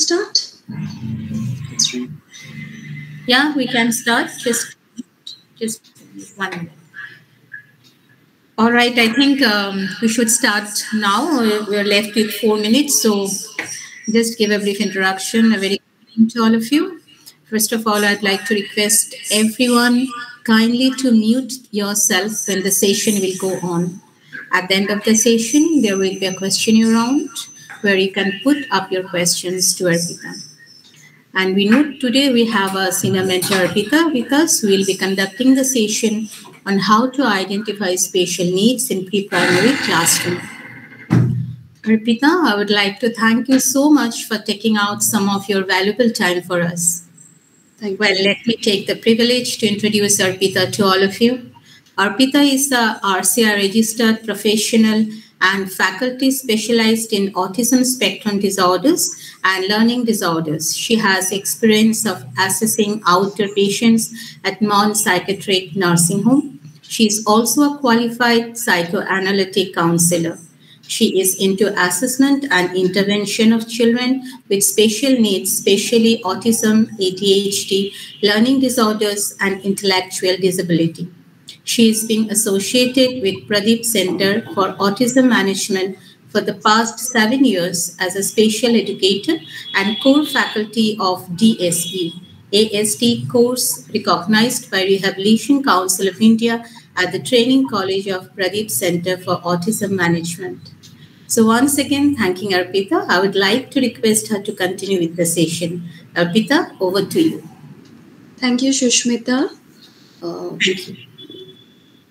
start? Yeah, we can start. Just 1 minute. All right, I think we should start now. We're left with 4 minutes, so just give a brief introduction, a very good evening to all of you. First of all, I'd like to request everyone kindly to mute yourself when the session will go on. At the end of the session, there will be a questionnaire round where you can put up your questions to Arpita. And we know today we have a senior mentor, Arpita, with us, who will be conducting the session on how to identify special needs in pre-primary classroom. Arpita, I would like to thank you so much for taking out some of your valuable time for us. Thank Well, you. let me take the privilege to introduce Arpita to all of you. Arpita is a RCI registered professional and faculty specialized in autism spectrum disorders and learning disorders. She has experience of assessing outdoor patients at Mount Psychiatric Nursing Home. She is also a qualified psychoanalytic counselor. She is into assessment and intervention of children with special needs, especially autism, ADHD, learning disorders, and intellectual disability. She is being associated with Pradeep Center for Autism Management for the past 7 years as a special educator and core faculty of DSE, ASD course recognized by Rehabilitation Council of India at the Training College of Pradeep Center for Autism Management. So once again, thanking Arpita, I would like to request her to continue with the session. Arpita, over to you. Thank you, Shushmita.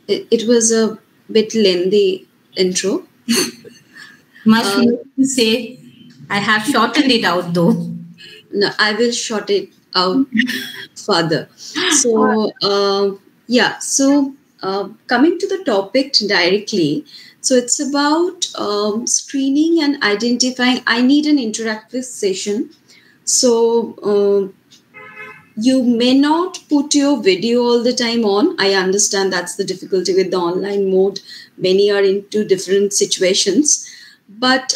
It was a bit lengthy intro. Much more to say. I have shortened it out though. No, I will short it out further. So, yeah. So, coming to the topic directly, so it's about screening and identifying. I need an interactive session. So, you may not put your video all the time on. I understand that's the difficulty with the online mode. Many are into different situations. But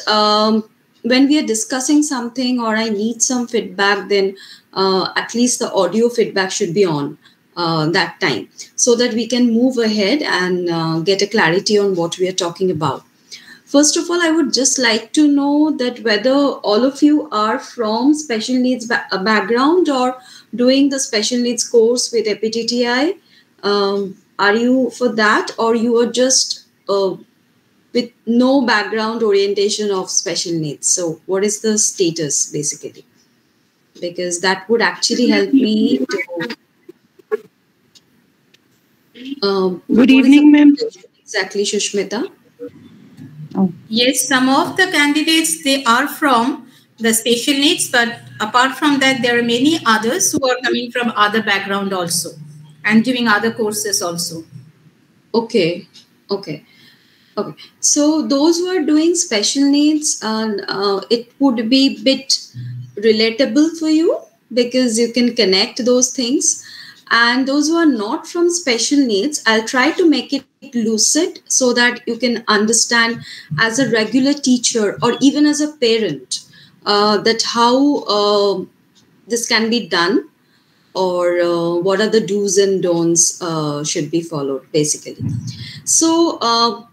when we are discussing something or I need some feedback, then at least the audio feedback should be on that time so that we can move ahead and get a clarity on what we are talking about. First of all, I would just like to know that whether all of you are from special needs background or doing the special needs course with APTTI. Are you for that, or you are just with no background orientation of special needs? So what is the status basically? Because that would actually help me to... Good evening, ma'am. Exactly, Shushmita. Oh. Yes, some of the candidates, they are from the special needs, but apart from that, there are many others who are coming from other background also and doing other courses also. Okay. So those who are doing special needs, it would be a bit relatable for you because you can connect those things. And those who are not from special needs, I'll try to make it lucid so that you can understand as a regular teacher or even as a parent that how this can be done, or what are the do's and don'ts should be followed basically. So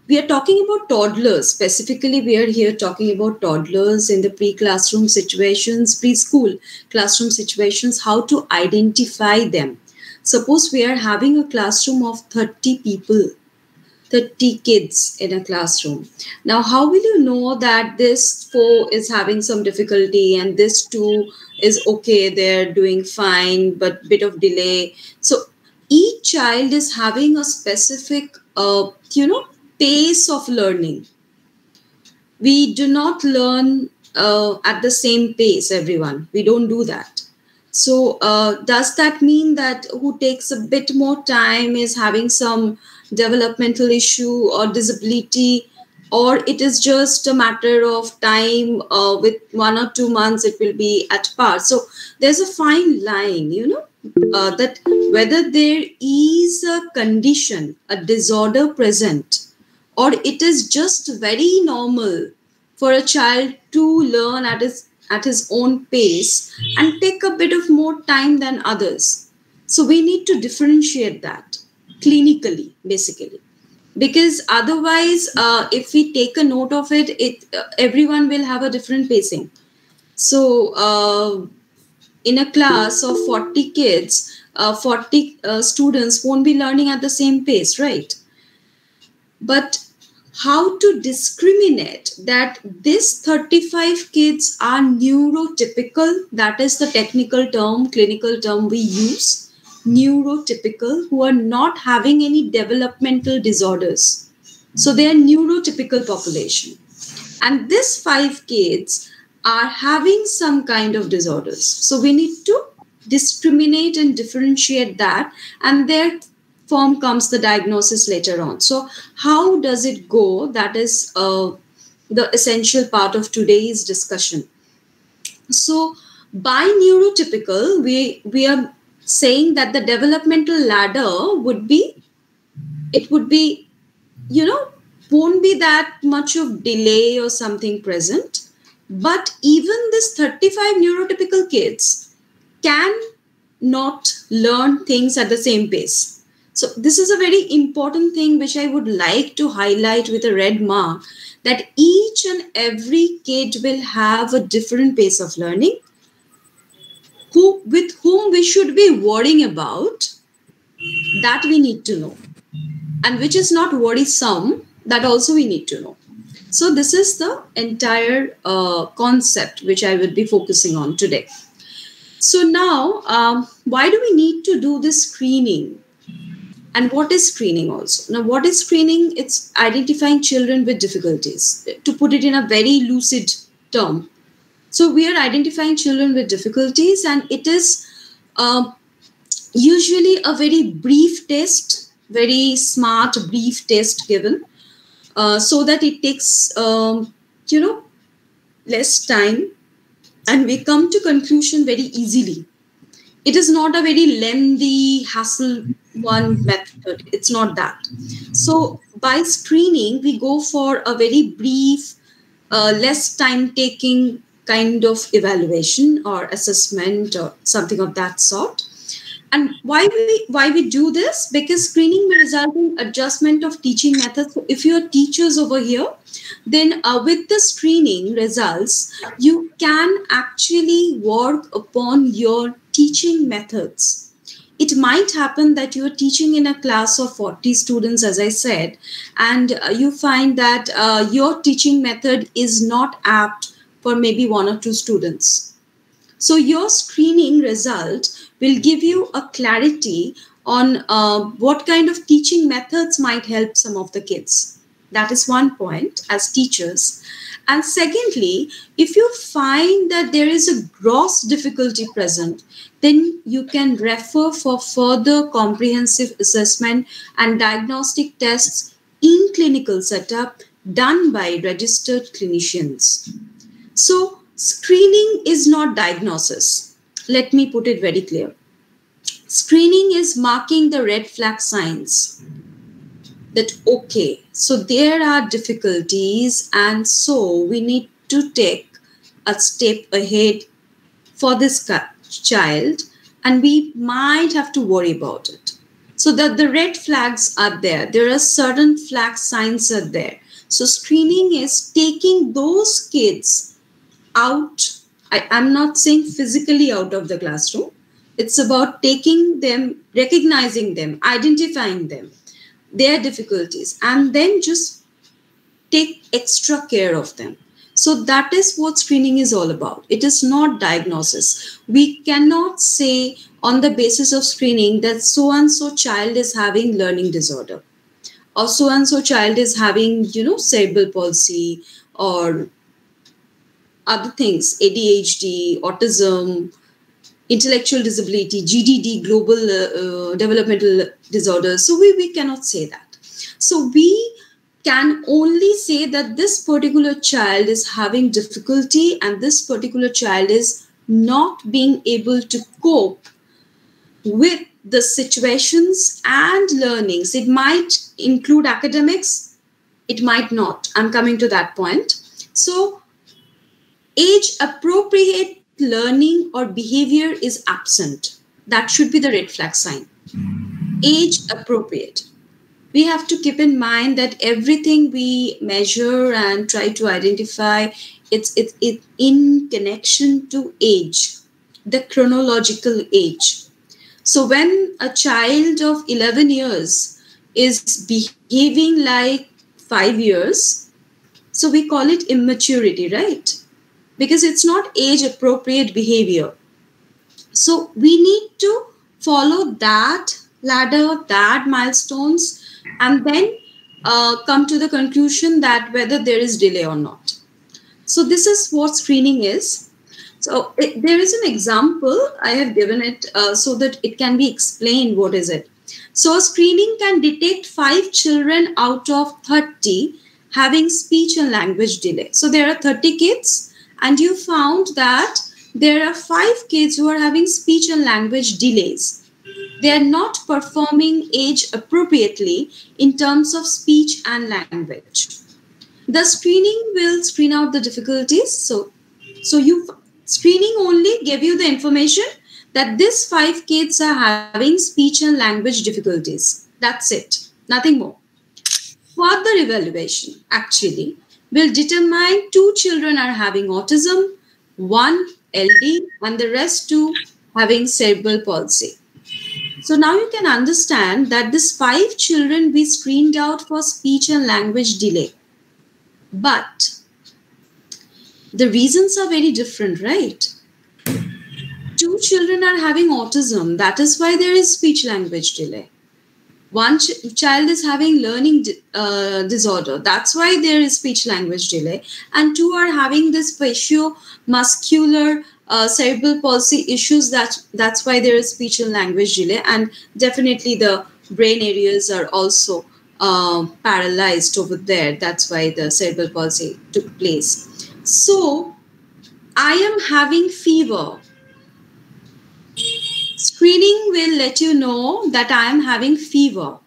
we are talking about toddlers. Specifically, we are here talking about toddlers in the pre-classroom situations, preschool classroom situations, how to identify them. Suppose we are having a classroom of 30 people, 30 kids in a classroom. Now, how will you know that this 4 is having some difficulty and this 2 is okay, they're doing fine, but bit of delay? So each child is having a specific, pace of learning. We do not learn at the same pace, everyone. We don't do that. So does that mean that who takes a bit more time is having some developmental issue or disability, or it is just a matter of time, with 1 or 2 months it will be at par? So there's a fine line, that whether there is a condition, a disorder present, or it is just very normal for a child to learn at his at his own pace and take a bit of more time than others. So we need to differentiate that clinically, basically, because otherwise, if we take a note of it, everyone will have a different pacing. So in a class of 40 kids, 40 students won't be learning at the same pace, right? But how to discriminate that this 35 kids are neurotypical, that is the technical term, clinical term we use, neurotypical, who are not having any developmental disorders. So they are neurotypical population. And these 5 kids are having some kind of disorders. So we need to discriminate and differentiate that, and there form comes the diagnosis later on. So how does it go? That is the essential part of today's discussion. So by neurotypical, we are saying that the developmental ladder would be, it would be, won't be that much of delay or something present. But even this 35 neurotypical kids can not learn things at the same pace. So this is a very important thing which I would like to highlight with a red mark, that each and every kid will have a different pace of learning, with whom we should be worrying about, that we need to know, and which is not worrisome, that also we need to know. So this is the entire concept which I will be focusing on today. So now, why do we need to do this screening? And what is screening also? Now, what is screening? It's identifying children with difficulties, to put it in a very lucid term. So we are identifying children with difficulties, and it is usually a very brief test, very smart, brief test given, so that it takes, less time, and we come to conclusion very easily. It is not a very lengthy, hassle one method. It's not that. So by screening, we go for a very brief, less time taking kind of evaluation or assessment or something of that sort. And why we do this? Because screening will result in adjustment of teaching methods. So if you're teachers over here, then with the screening results, you can actually work upon your teaching methods. It might happen that you're teaching in a class of 40 students, as I said, and you find that your teaching method is not apt for maybe 1 or 2 students. So your screening result will give you a clarity on what kind of teaching methods might help some of the kids. That is one point as teachers. And secondly, if you find that there is a gross difficulty present, then you can refer for further comprehensive assessment and diagnostic tests in clinical setup done by registered clinicians. So screening is not diagnosis. Let me put it very clear. Screening is marking the red flag signs that, okay, so there are difficulties, and so we need to take a step ahead for this child, and we might have to worry about it. So that the red flags are there. There are certain flag signs are there. So screening is taking those kids out. I'm not saying physically out of the classroom. It's about taking them, recognizing them, identifying them, their difficulties, and then just take extra care of them. So that is what screening is all about. It is not diagnosis. We cannot say on the basis of screening that so-and-so child is having learning disorder, or so-and-so child is having, cerebral palsy, or other things, ADHD, autism, intellectual disability, GDD, global developmental disorders. So we cannot say that. So we can only say that this particular child is having difficulty, and this particular child is not being able to cope with the situations and learnings. It might include academics, it might not. I'm coming to that point. So age appropriate learning or behavior is absent. That should be the red flag sign. Age appropriate. We have to keep in mind that everything we measure and try to identify, it's in connection to age, the chronological age. So when a child of 11 years is behaving like 5 years, so we call it immaturity, right? Because it's not age appropriate behavior. So we need to follow that ladder, that milestones, and then come to the conclusion that whether there is delay or not. So this is what screening is. So there is an example I have given it so that it can be explained what is it. So screening can detect 5 children out of 30 having speech and language delay. So there are 30 kids and you found that there are 5 kids who are having speech and language delays. They are not performing age appropriately in terms of speech and language. The screening will screen out the difficulties. So screening only gave you the information that these 5 kids are having speech and language difficulties. That's it, nothing more. Further evaluation actually will determine 2 children are having autism, 1 LD, and the rest 2 having cerebral palsy. So now you can understand that these 5 children we screened out for speech and language delay. But the reasons are very different, right? 2 children are having autism. That is why there is speech language delay. 1 child is having learning disorder. That's why there is speech language delay. And 2 are having this facio-muscular cerebral palsy issues. That's why there is speech and language delay. And definitely the brain areas are also paralyzed over there. That's why the cerebral palsy took place. So I am having fever. Screening will let you know that I am having fever.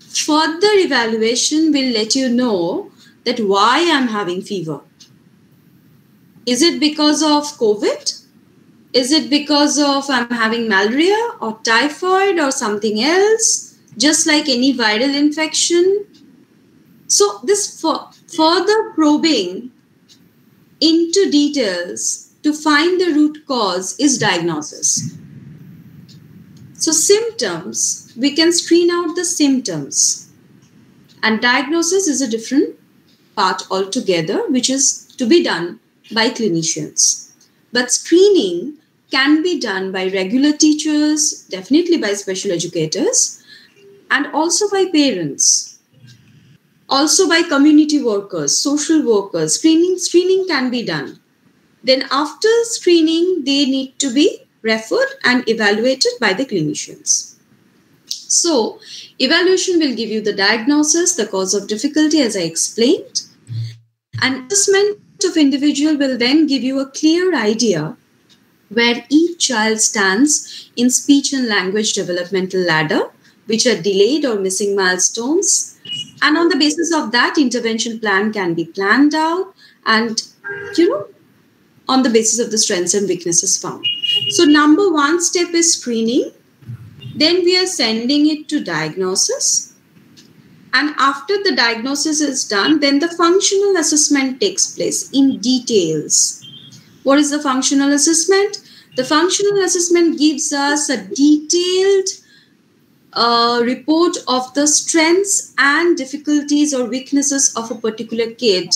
Further evaluation will let you know that why I am having fever. Is it because of COVID? Is it because of I'm having malaria or typhoid or something else? Just like any viral infection. So this further probing into details to find the root cause is diagnosis. So symptoms, we can screen out the symptoms. And diagnosis is a different part altogether, which is to be done by clinicians. But screening can be done by regular teachers, definitely by special educators, and also by parents. Also by community workers, social workers. Screening can be done. Then after screening, they need to be referred and evaluated by the clinicians. So evaluation will give you the diagnosis, the cause of difficulty as I explained. And assessment of individual will then give you a clear idea where each child stands in speech and language developmental ladder, which are delayed or missing milestones. And on the basis of that, intervention plan can be planned out and, on the basis of the strengths and weaknesses found. So number 1 step is screening. Then we are sending it to diagnosis. And after the diagnosis is done, then the functional assessment takes place in details. What is the functional assessment? The functional assessment gives us a detailed report of the strengths and difficulties or weaknesses of a particular kid.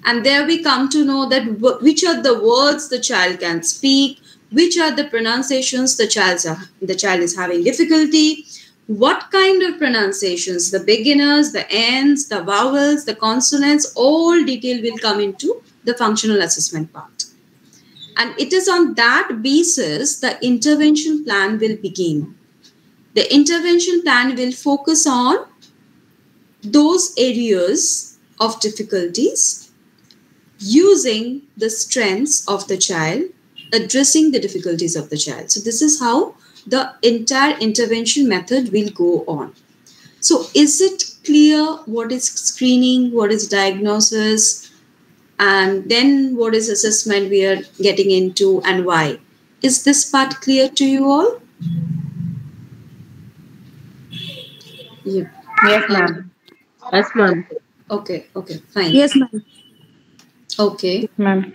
And there we come to know that which are the words the child can speak, which are the pronunciations the child is having difficulty, what kind of pronunciations, the beginners, the ends, the vowels, the consonants, all detail will come into the functional assessment part. And it is on that basis the intervention plan will begin. The intervention plan will focus on those areas of difficulties using the strengths of the child, addressing the difficulties of the child. So this is how the entire intervention method will go on. So is it clear what is screening, what is diagnosis? and then what is assessment we are getting into and why. Is this part clear to you all? Yeah. Yes, Uh, ma'am. Yes, ma'am. okay, fine. Yes, ma'am. Okay. Ma'am.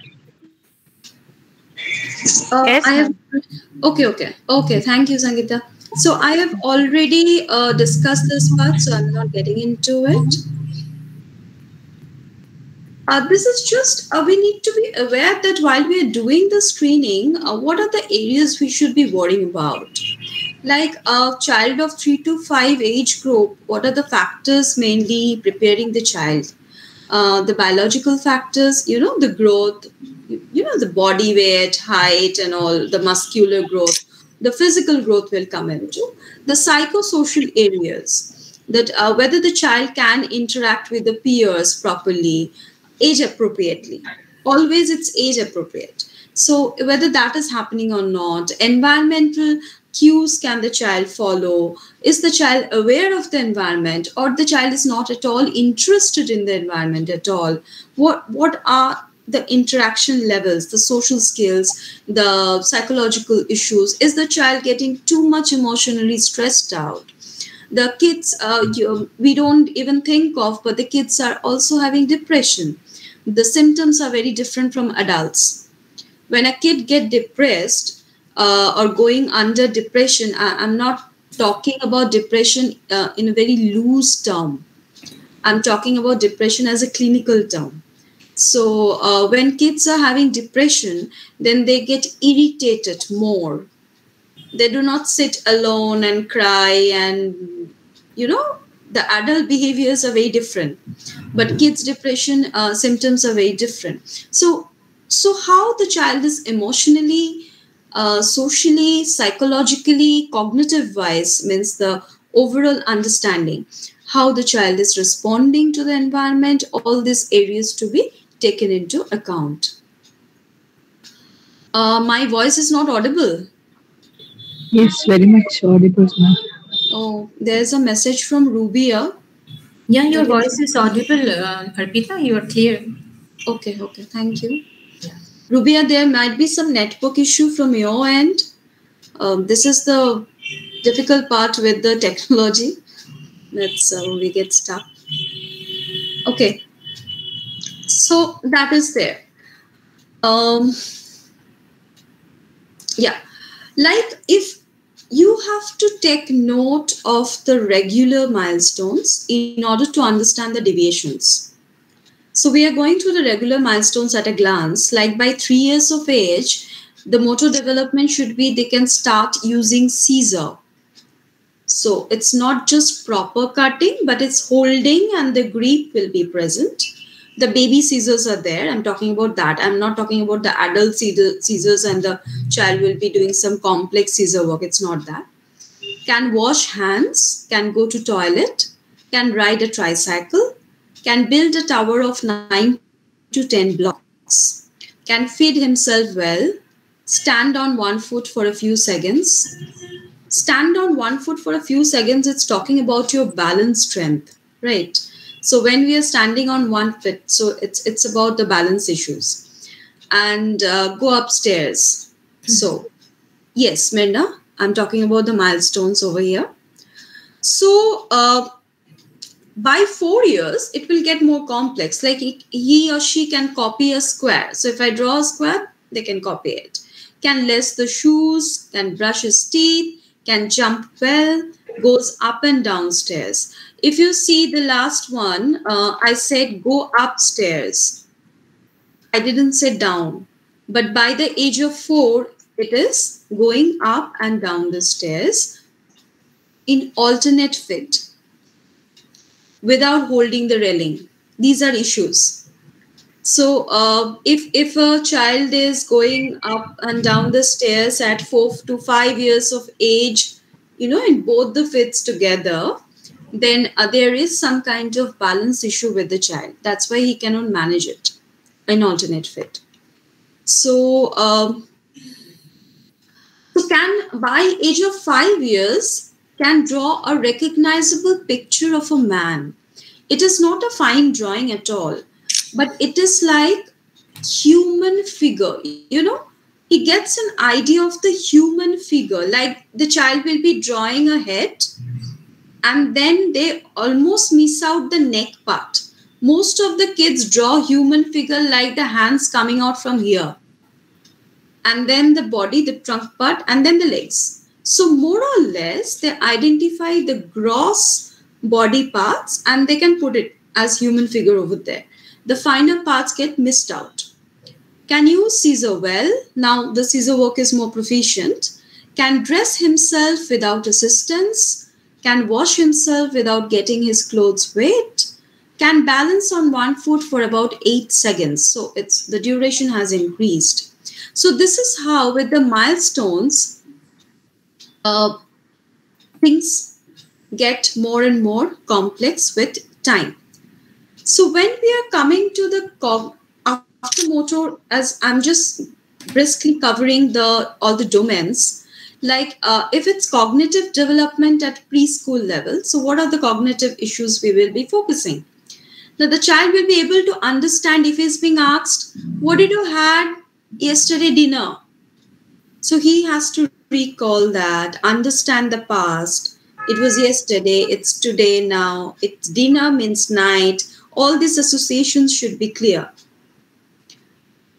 I Yes, have. ma'am. Okay. Thank you, Sangeeta. So I have already discussed this part, so I'm not getting into it. This is just we need to be aware that while we are doing the screening, what are the areas we should be worrying about? Like a child of 3 to 5 age group, what are the factors mainly preparing the child? The biological factors, the growth, the body weight, height, and all the muscular growth, the physical growth will come into the psychosocial areas, that whether the child can interact with the peers properly, age appropriately. Always it's age appropriate. So whether that is happening or not, environmental cues can the child follow? Is the child aware of the environment, or the child is not at all interested in the environment at all? What are the interaction levels, the social skills, the psychological issues? Is the child getting too much emotionally stressed out? The kids we don't even think of, but the kids are also having depression. The symptoms are very different from adults. When a kid get depressed or going under depression, I'm not talking about depression in a very loose term. I'm talking about depression as a clinical term. So when kids are having depression, then they get irritated more. They do not sit alone and cry, and the adult behaviors are very different, but kids depression symptoms are very different. So how the child is emotionally, socially, psychologically, cognitive wise, means the overall understanding, how the child is responding to the environment, all these areas to be taken into account. My voice is not audible. Yes, very much audible, ma'am. Oh, there's a message from Rubia. Yeah, your That is voice is audible, Arpita. You are clear. okay. Thank you. Yeah. Rubia, there might be some network issue from your end. This is the difficult part with the technology. That's we get stuck. Okay, so that is there. Um, yeah, like if you have to take note of the regular milestones in order to understand the deviations. So we are going through the regular milestones at a glance. Like by 3 years of age, the motor development should be they can start using scissor. So it's not just proper cutting, but it's holding and the grip will be present. The baby scissors are there. I'm talking about that. I'm not talking about the adult scissors and the child will be doing some complex scissor work. It's not that. Can wash hands, can go to toilet, can ride a tricycle, can build a tower of 9 to 10 blocks, can feed himself well, stand on one foot for a few seconds. Stand on one foot for a few seconds, it's talking about your balance strength, right? So when we are standing on one foot, so it's about the balance issues. And go upstairs. So yes, Mirna, I'm talking about the milestones over here. So by 4 years, it will get more complex. Like he or she can copy a square. So if I draw a square, they can copy it. Can lace the shoes, can brush his teeth, can jump well, goes up and downstairs. If you see the last one, I said go upstairs. I didn't say down. But by the age of 4, it is going up and down the stairs in alternate fit without holding the railing. These are issues. So if a child is going up and down the stairs at 4 to 5 years of age, in both the fits together, then there is some kind of balance issue with the child. That's why he cannot manage it in alternate fit. So, can by age of 5 years can draw a recognizable picture of a man. It is not a fine drawing at all, but it is like human figure, he gets an idea of the human figure, like the child will be drawing a head and then they almost miss out the neck part. Most of the kids draw human figure like the hands coming out from here, and then the body, the trunk part, and then the legs. So more or less they identify the gross body parts and they can put it as human figure over there. The finer parts get missed out. Can use scissor well. Now the scissor work is more proficient. Can dress himself without assistance. Can wash himself without getting his clothes wet. Can balance on one foot for about 8 seconds. So the duration has increased. So this is how with the milestones, things get more and more complex with time. So when we are coming to the aftermotor, as I'm just briskly covering all the domains, like if it's cognitive development at preschool level, so what are the cognitive issues we will be focusing? Now the child will be able to understand if he's being asked, what did you had yesterday dinner? So he has to recall that, understand the past. It was yesterday, it's today now, it's dinner means night. All these associations should be clear.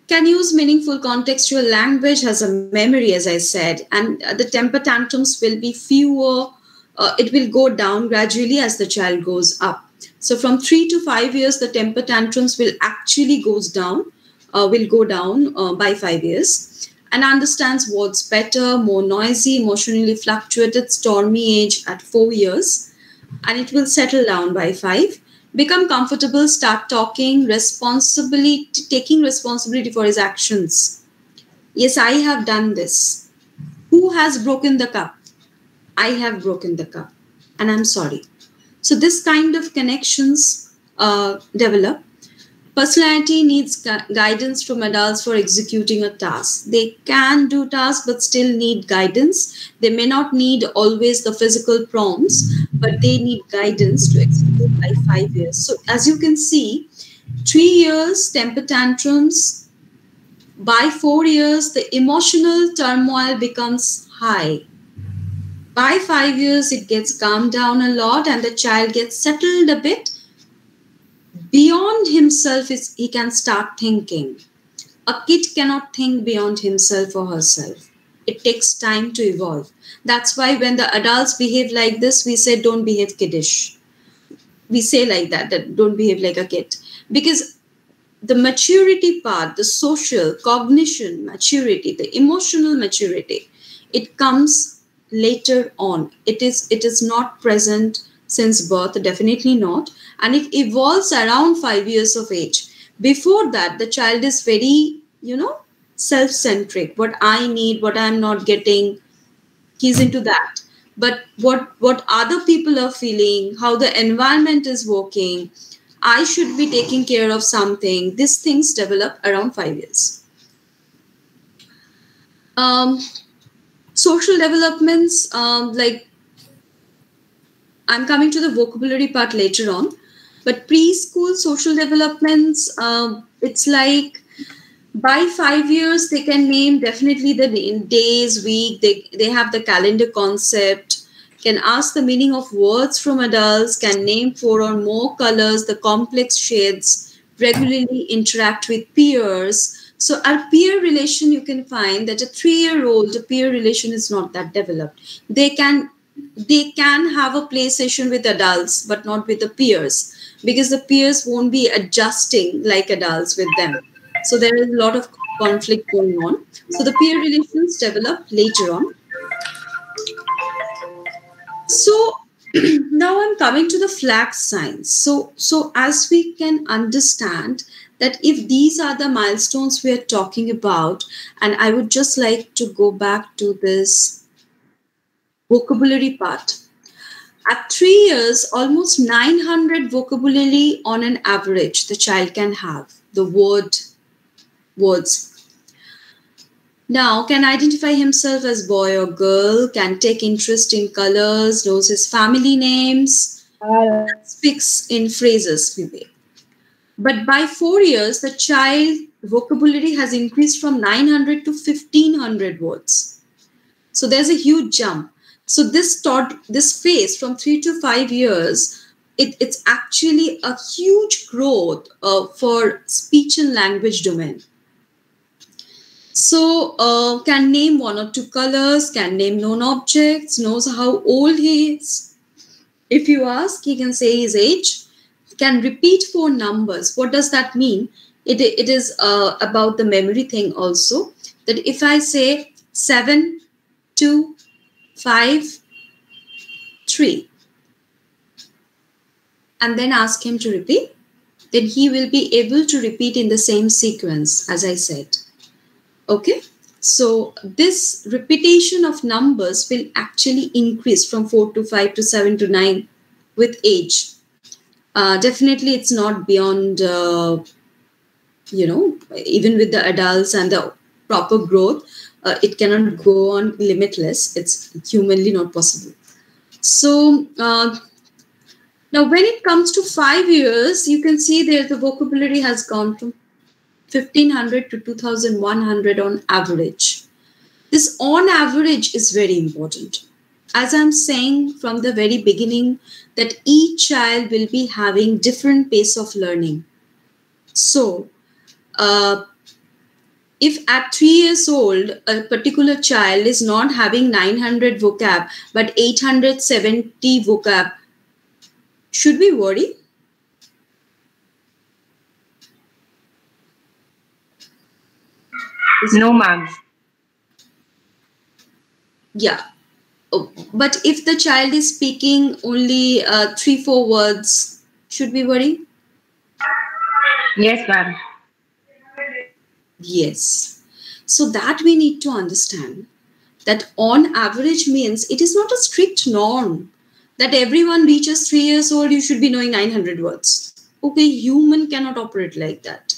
Can use meaningful contextual language, has a memory, as I said, and the temper tantrums will be fewer. It will go down gradually as the child goes up. So from 3 to 5 years, the temper tantrums will actually go down by 5 years, and understands words better, more noisy, emotionally fluctuated, stormy age at 4 years, and it will settle down by 5. Become comfortable, start talking, taking responsibility for his actions. Yes, I have done this. Who has broken the cup? I have broken the cup, and I'm sorry. So this kind of connections develop. Personality needs guidance from adults for executing a task. They can do tasks but still need guidance. They may not need always the physical prompts, but they need guidance to execute by 5 years. So as you can see, 3 years, temper tantrums. By 4 years, the emotional turmoil becomes high. By 5 years, it gets calmed down a lot and the child gets settled a bit. Beyond himself, he can start thinking. A kid cannot think beyond himself or herself. It takes time to evolve. That's why when the adults behave like this, we say don't behave kiddish. We say like that don't behave like a kid. Because the maturity part, the social, cognition maturity, the emotional maturity, it comes later on. It is not present since birth, definitely not. And it evolves around 5 years of age. Before that, the child is very, self-centric. What I need, what I'm not getting, he's into that. But what other people are feeling, how the environment is working, I should be taking care of something. These things develop around 5 years. Social developments, like I'm coming to the vocabulary part later on, but preschool social developments, it's like by 5 years, they can name definitely the days, week, they have the calendar concept, can ask the meaning of words from adults, can name 4 or more colors, the complex shades, regularly interact with peers. So our peer relation, you can find that a 3-year-old, the peer relation is not that developed. They can have a play session with adults, but not with the peers, because the peers won't be adjusting like adults with them. So there is a lot of conflict going on. So the peer relations develop later on. So now I'm coming to the flag signs. So as we can understand that if these are the milestones we are talking about, and I would just like to go back to this vocabulary part. At 3 years, almost 900 vocabulary on an average the child can have, the words. Now, can identify himself as boy or girl, can take interest in colors, knows his family names, speaks in phrases maybe. But by 4 years, the child vocabulary has increased from 900 to 1500 words. So there's a huge jump. So this phase from 3 to 5 years, it's actually a huge growth for speech and language domain. So can name one or two colors, can name known objects, knows how old he is. If you ask, he can say his age, can repeat 4 numbers. What does that mean? It is about the memory thing also. That if I say 7, 2, 5, 3, and then ask him to repeat, then he will be able to repeat in the same sequence, as I said. Okay, so this repetition of numbers will actually increase from 4 to 5 to 7 to 9 with age. Definitely, it's not beyond, even with the adults and the proper growth, it cannot go on limitless. It's humanly not possible. So now when it comes to 5 years, you can see there the vocabulary has gone from 1500 to 2100 on average. This on average is very important. As I'm saying from the very beginning, that each child will be having different pace of learning. So if at 3 years old, a particular child is not having 900 vocab, but 870 vocab, should we worry? No, ma'am. Yeah. But if the child is speaking only 3-4 words, should we worry? Yes, ma'am. Yes. So that we need to understand that on average means it is not a strict norm that everyone reaches 3 years old, you should be knowing 900 words. Okay, human cannot operate like that.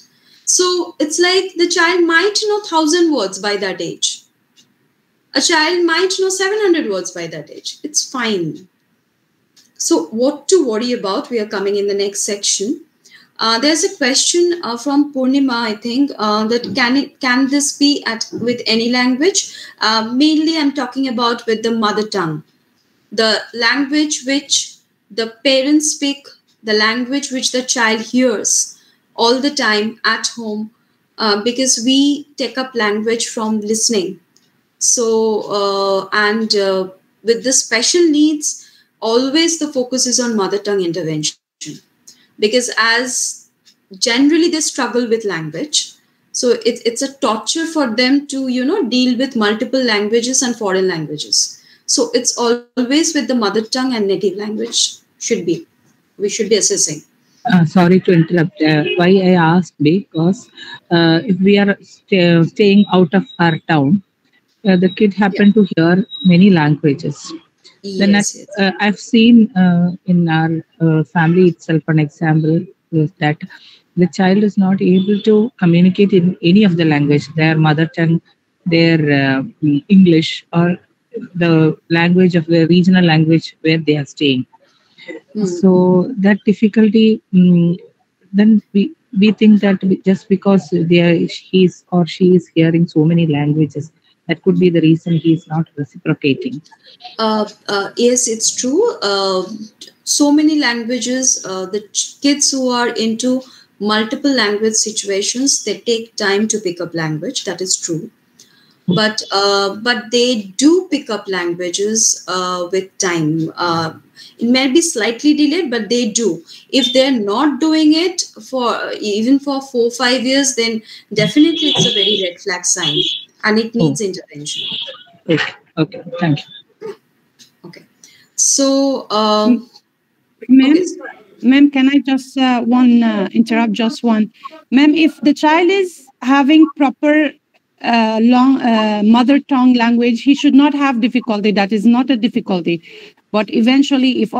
So it's like the child might know 1000 words by that age. A child might know 700 words by that age. It's fine. So what to worry about? We are coming in the next section. There's a question from Purnima, I think, that can this be with any language? Mainly I'm talking about with the mother tongue. The language which the parents speak, the language which the child hears all the time at home, because we take up language from listening. So, with the special needs, always the focus is on mother tongue intervention, because as generally they struggle with language. So it's a torture for them to, deal with multiple languages and foreign languages. So it's always with the mother tongue and native language we should be assessing. Sorry to interrupt. Why I asked, because if we are staying out of our town, the kid happened to hear many languages. Yes, then I've seen in our family itself an example that the child is not able to communicate in any of the language, their mother tongue, their English, or the language of the regional language where they are staying. So that difficulty, then we think that just because he's or she is hearing so many languages, that could be the reason he is not reciprocating. Yes, it's true. So many languages, the kids who are into multiple language situations, they take time to pick up language. That is true. But they do pick up languages with time. It may be slightly delayed, but they do. If they're not doing it even for 4-5 years, then definitely it's a very red flag sign, and it needs intervention. Okay. Thank you. Okay. So, Ma'am, can I just interrupt just one? Ma'am, if the child is having proper long mother tongue language, he should not have difficulty. That is not a difficulty. But eventually, if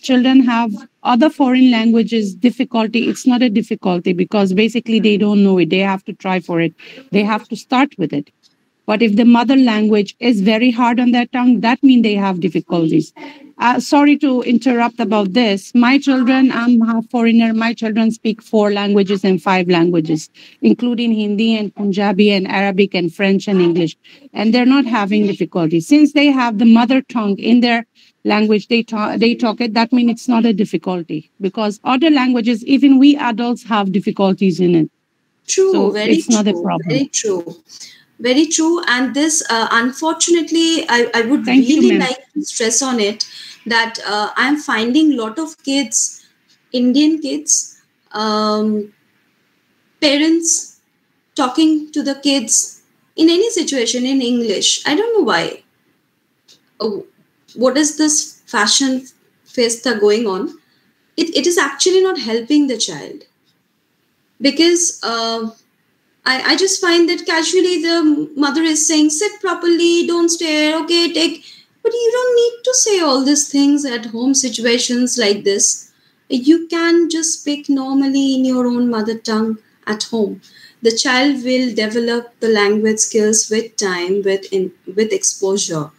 children have other foreign languages difficulty, it's not a difficulty, because basically they don't know it. They have to try for it. They have to start with it. But if the mother language is very hard on their tongue, that means they have difficulties. Sorry to interrupt about this. My children, I'm half foreigner. My children speak 4 languages and 5 languages, including Hindi and Punjabi and Arabic and French and English. And they're not having difficulty. Since they have the mother tongue in their language, they talk it, that means it's not a difficulty. Because other languages, even we adults have difficulties in it. True, So very it's not a true, problem. very true. Very true. And this, unfortunately, I would Thank you, really ma'am. like to stress on it that I'm finding a lot of kids, Indian kids, parents talking to the kids in any situation in English. I don't know why. Oh, what is this fashion festa going on? It is actually not helping the child because I just find that casually the mother is saying, sit properly, don't stare, okay, take. But you don't need to say all these things at home situations like this. You can just speak normally in your own mother tongue at home. The child will develop the language skills with time, with exposure.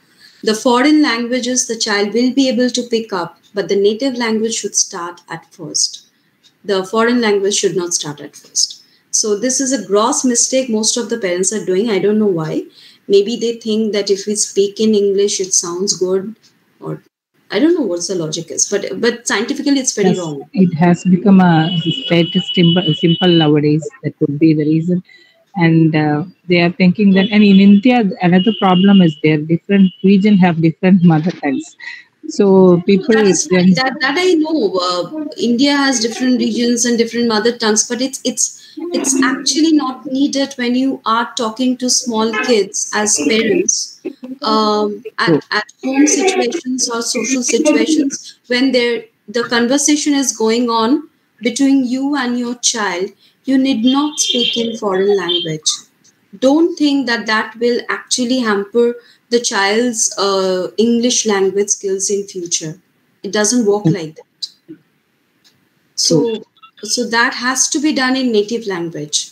The foreign languages the child will be able to pick up, but the native language should start at first. The foreign language should not start at first. So this is a gross mistake most of the parents are doing. I don't know why. Maybe they think that if we speak in English, it sounds good, or I don't know what the logic is. But scientifically, it's very Yes, wrong. it has become a status symbol nowadays. That would be the reason. And they are thinking that, and in India, another problem is there. Different region have different mother tongues. So people That is then that I know. India has different regions and different mother tongues, but it's actually not needed when you are talking to small kids as parents at home situations or social situations when the conversation is going on between you and your child. You need not speak in foreign language. Don't think that that will actually hamper the child's English language skills in future. It doesn't work like that. So that has to be done in native language.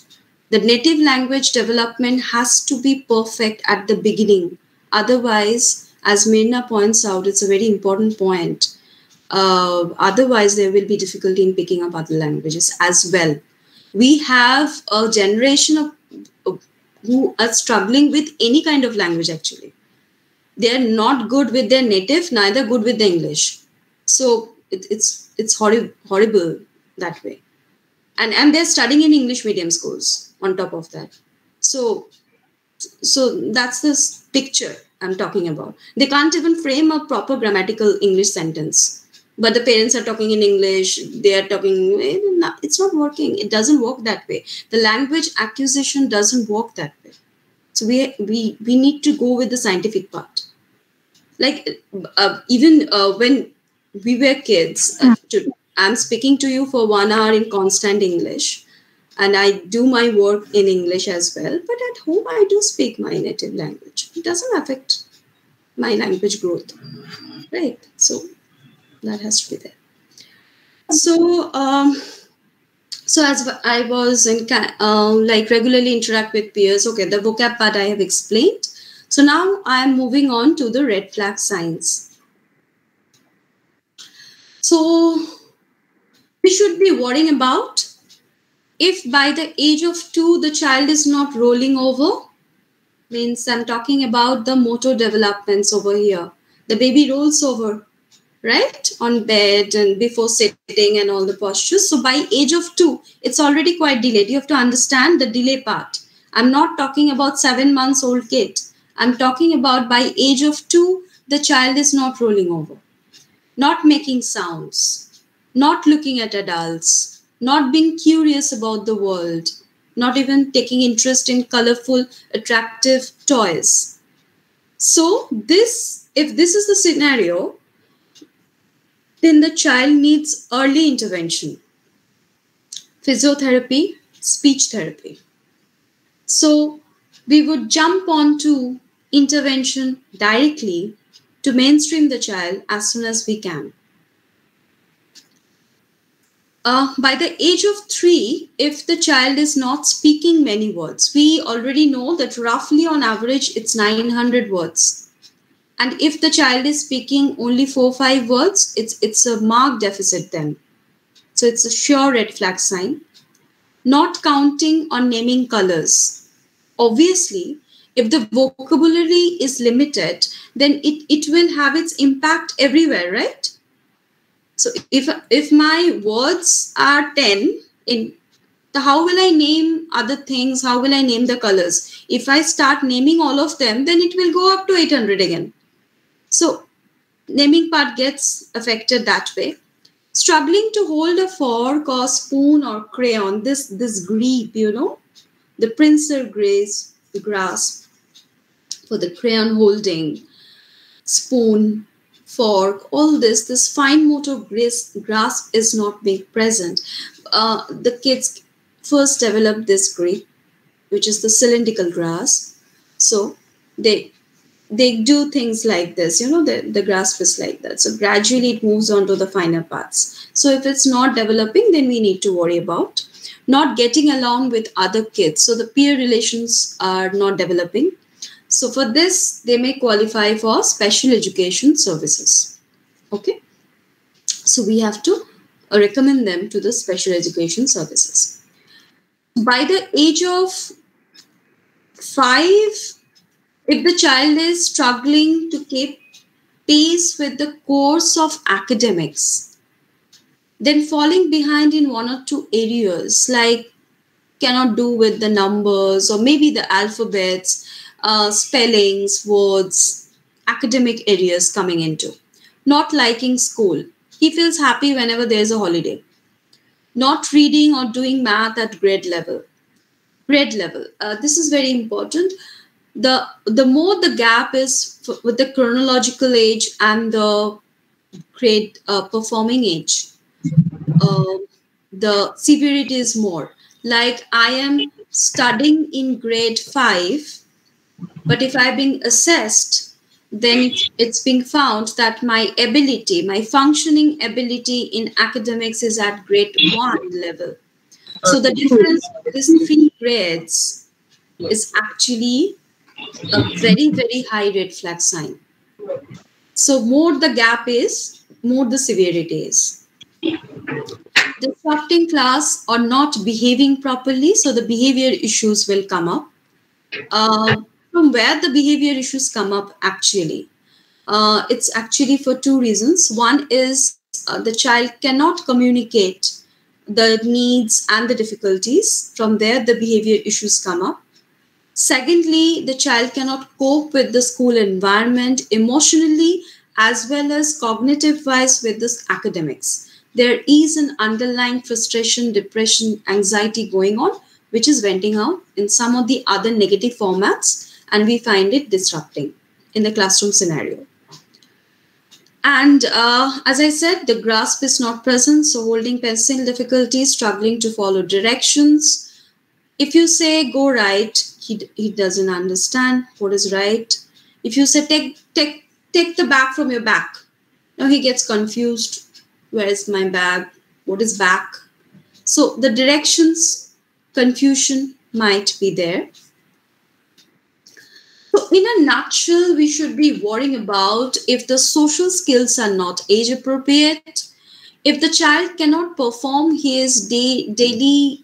The native language development has to be perfect at the beginning. Otherwise, as Mirna points out, it's a very important point. Otherwise, there will be difficulty in picking up other languages as well. We have a generation of who are struggling with any kind of language actually. They're not good with their native, neither good with the English. So it's horrible that way. And they're studying in English medium schools on top of that. So that's this picture I'm talking about. They can't even frame a proper grammatical English sentence. But the parents are talking in English, they are talking, it's not working. It doesn't work that way. The language acquisition doesn't work that way. So we need to go with the scientific part. Like even when we were kids, I'm speaking to you for 1 hour in constant English, and I do my work in English as well. But at home, I do speak my native language. It doesn't affect my language growth, right? So that has to be there. So so as I was in like regularly interact with peers, okay, the vocab part I have explained. So now I am moving on to the red flag signs. So we should be worrying about if by the age of 2 the child is not rolling over. Means I'm talking about the motor developments over here. The baby rolls over, right, on bed and before sitting and all the postures. So by age of 2, it's already quite delayed. You have to understand the delay part. I'm not talking about 7 months old kid. I'm talking about by age of 2, the child is not rolling over, not making sounds, not looking at adults, not being curious about the world, not even taking interest in colorful, attractive toys. So if this is the scenario, then the child needs early intervention, physiotherapy, speech therapy. So we would jump on to intervention directly to mainstream the child as soon as we can. By the age of 3, if the child is not speaking many words, we already know that roughly on average it's 900 words. And if the child is speaking only 4-5 words, it's a marked deficit then. So it's a sure red flag sign. Not counting or naming colors. Obviously, if the vocabulary is limited, then it will have its impact everywhere, right? So if my words are 10, how will I name other things? How will I name the colors? If I start naming all of them, then it will go up to 800 again. So naming part gets affected that way. Struggling to hold a fork or spoon or crayon, this grip, the pincer grasp for the crayon holding, spoon, fork, all this fine motor grasp is not being present. The kids first develop this grip, which is the cylindrical grasp. So they do things like this, the grasp is like that. So gradually it moves on to the finer parts. So if it's not developing, then we need to worry about not getting along with other kids. So the peer relations are not developing. So for this, they may qualify for special education services. Okay. So we have to recommend them to the special education services. By the age of 5, if the child is struggling to keep pace with the course of academics, then falling behind in 1 or 2 areas, like cannot do with the numbers or maybe the alphabets, spellings, words, academic areas coming into. Not liking school. He feels happy whenever there's a holiday. Not reading or doing math at grade level. This is very important. The more the gap is with the chronological age and the grade performing age, the severity is more. Like I am studying in grade 5, but if I've been assessed, then it's being found that my functioning ability in academics is at grade 1 level. So the difference of these 3 grades is actually a very, very high red flag sign. So more the gap is, more the severity is. Disrupting class or not behaving properly, so the behavior issues will come up. From where the behavior issues come up actually? It's actually for 2 reasons. One is the child cannot communicate the needs and the difficulties. From there, the behavior issues come up. Secondly, the child cannot cope with the school environment emotionally as well as cognitive-wise with this academics. There is an underlying frustration, depression, anxiety going on, which is venting out in some of the other negative formats, and we find it disrupting in the classroom scenario. And as I said, the grasp is not present, so holding pencil difficulty, struggling to follow directions. If you say go right, he doesn't understand what is right. If you say take the bag from your back, now he gets confused. Where is my bag? What is back? So the directions, confusion might be there. So in a nutshell, we should be worrying about if the social skills are not age appropriate, if the child cannot perform his daily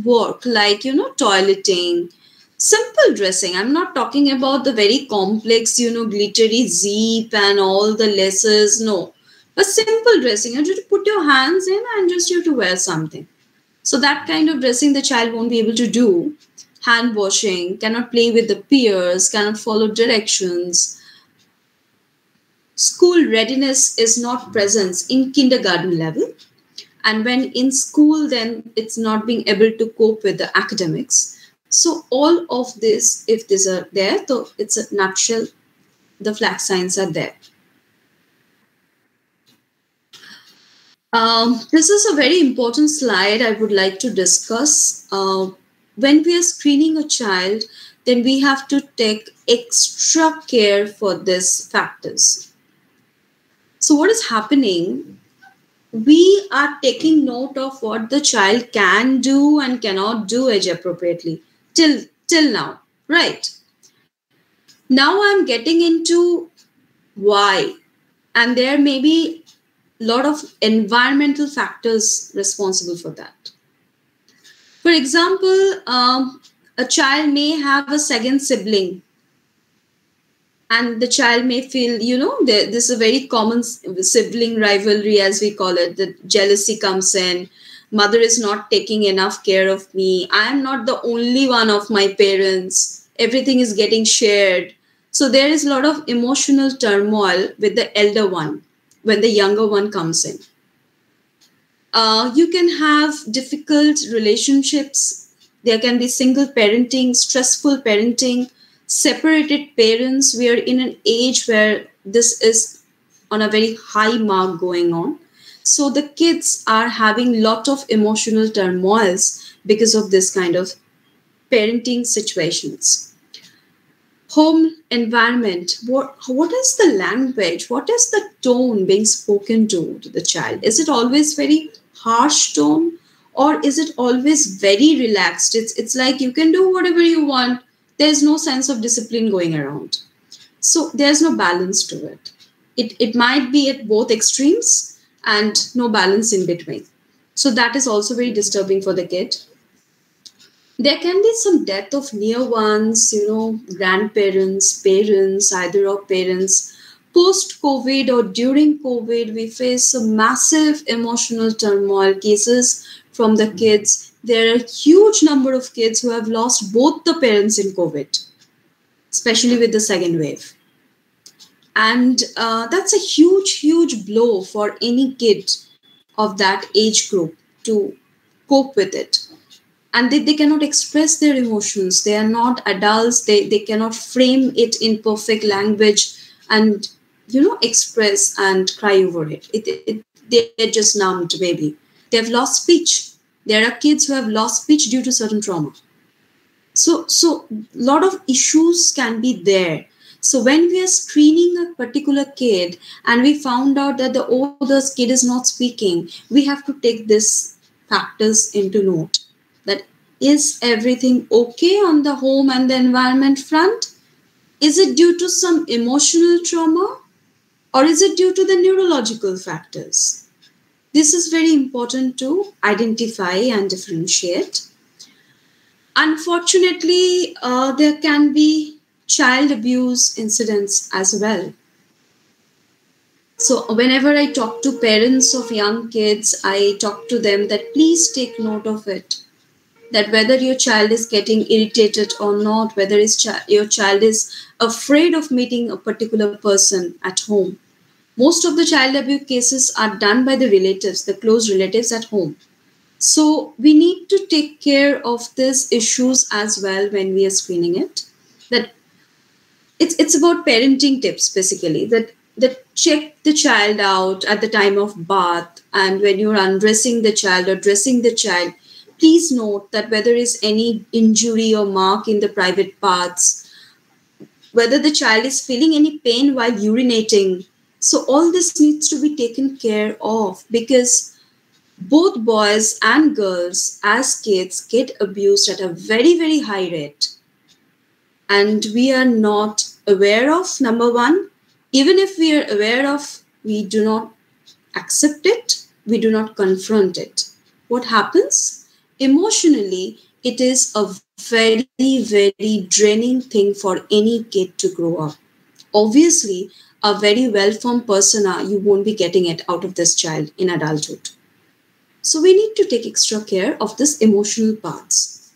work like, toileting, simple dressing. I'm not talking about the very complex, glittery zip and all the laces. No, but simple dressing. You have to put your hands in and just you have to wear something. So that kind of dressing the child won't be able to do. Hand washing, cannot play with the peers, cannot follow directions. School readiness is not present in kindergarten level. And when in school, then it's not being able to cope with the academics. So all of this, if these are there, so it's a nutshell, the flag signs are there. This is a very important slide I would like to discuss. When we are screening a child, then we have to take extra care for these factors. So what is happening? We are taking note of what the child can do and cannot do age appropriately till now, right? Now I'm getting into Why? And there may be a lot of environmental factors responsible for that. For example, a child may have a second sibling, and the child may feel, this is a very common sibling rivalry, as we call it. The jealousy comes in. Mother is not taking enough care of me. I am not the only one of my parents. Everything is getting shared. So there is a lot of emotional turmoil with the elder one when the younger one comes in. You can have difficult relationships. There can be single parenting, stressful parenting, separated parents. We are in an age where this is on a very high mark going on. So the kids are having lot of emotional turmoils because of this kind of parenting situations. Home environment. What is the language? What is the tone being spoken to the child? Is it always very harsh tone, or is it always very relaxed? It's like you can do whatever you want. There's no sense of discipline going around. So there's no balance to it. It might be at both extremes and no balance in between. So that is also very disturbing for the kid. There can be some death of near ones, grandparents, parents, either of parents. Post COVID or during COVID, we face a massive emotional turmoil cases from the kids. There are a huge number of kids who have lost both the parents in COVID, especially with the second wave. And that's a huge, huge blow for any kid of that age group to cope with it. And they cannot express their emotions. They are not adults. They cannot frame it in perfect language and express and cry over it. They're just numbed, maybe they have lost speech. There are kids who have lost speech due to certain trauma. So a lot of issues can be there. So when we are screening a particular kid and we found out that the oldest kid is not speaking, we have to take this factors into note. That is everything okay on the home and the environment front? Is it due to some emotional trauma, or is it due to the neurological factors? This is very important to identify and differentiate. Unfortunately, there can be child abuse incidents as well. So whenever I talk to parents of young kids, I talk to them that please take note of it. That whether your child is getting irritated or not, whether your child is afraid of meeting a particular person at home. Most of the child abuse cases are done by the relatives, the close relatives at home. So we need to take care of these issues as well when we are screening it. That it's about parenting tips basically. That check the child out at the time of bath, and when you're undressing the child or dressing the child, please note that whether there is any injury or mark in the private parts, whether the child is feeling any pain while urinating. So all this needs to be taken care of, because both boys and girls as kids get abused at a very, very high rate. And we are not aware of, number one. Even if we are aware of, we do not accept it, we do not confront it. What happens? Emotionally, it is a very, very draining thing for any kid to grow up. Obviously, a very well-formed persona, you won't be getting it out of this child in adulthood. So we need to take extra care of this emotional parts.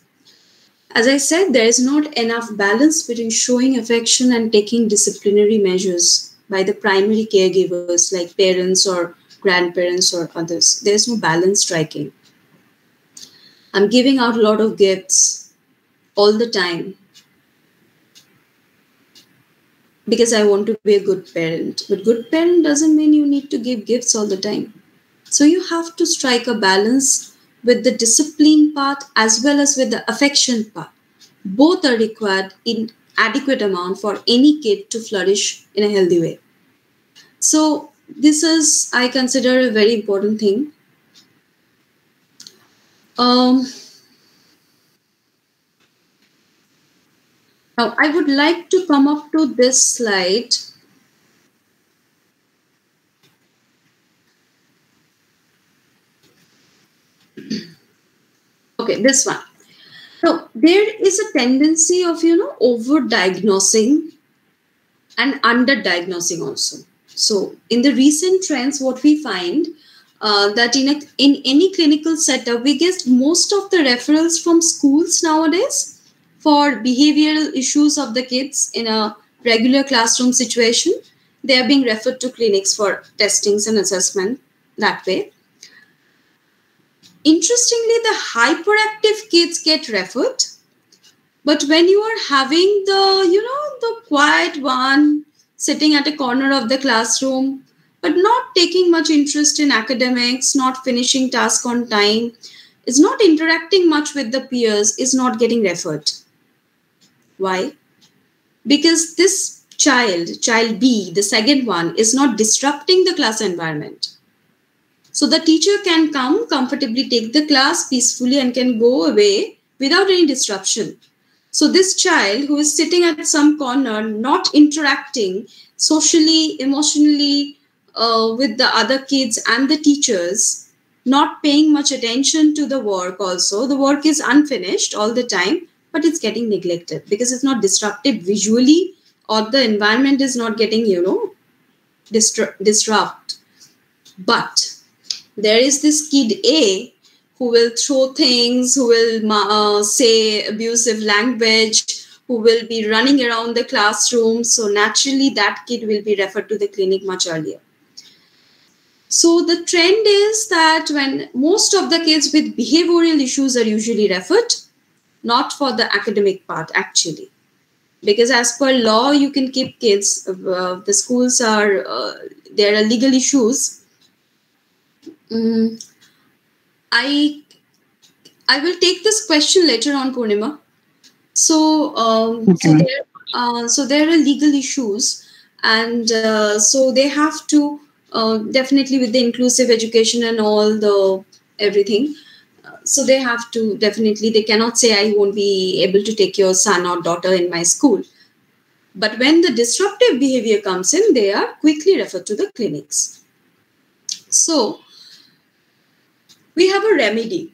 As I said, there is not enough balance between showing affection and taking disciplinary measures by the primary caregivers like parents or grandparents or others. There's no balance striking. I'm giving out a lot of gifts all the time because I want to be a good parent. But good parent doesn't mean you need to give gifts all the time. So you have to strike a balance with the discipline part as well as with the affection part. Both are required in adequate amount for any kid to flourish in a healthy way. So this is, I consider, a very important thing. Now I would like to come up to this slide Okay, this one. So there is a tendency of, over-diagnosing and under-diagnosing also. So in the recent trends, what we find that in any clinical setup, we get most of the referrals from schools nowadays for behavioral issues of the kids in a regular classroom situation. They are being referred to clinics for testings and assessment that way. Interestingly, the hyperactive kids get referred, but when you are having the quiet one sitting at a corner of the classroom, but not taking much interest in academics, not finishing task on time, is not interacting much with the peers, is not getting referred. Why? Because this child B, the second one, is not disrupting the class environment. So the teacher can come comfortably, take the class peacefully, and can go away without any disruption. So this child who is sitting at some corner, not interacting socially, emotionally with the other kids and the teachers, not paying much attention to the work also. The work is unfinished all the time, but it's getting neglected because it's not disruptive visually, or the environment is not getting, disrupt. But there is this kid A who will throw things, who will say abusive language, who will be running around the classroom. So naturally, that kid will be referred to the clinic much earlier. So the trend is that when most of the kids with behavioral issues are usually referred, not for the academic part actually. Because as per law, you can keep kids, the schools are, there are legal issues. I will take this question later on, Purnima. So, so there are legal issues, and so they have to definitely, with the inclusive education and all the everything. So they have to definitely, they cannot say I won't be able to take your son or daughter in my school. But when the disruptive behavior comes in, they are quickly referred to the clinics. So we have a remedy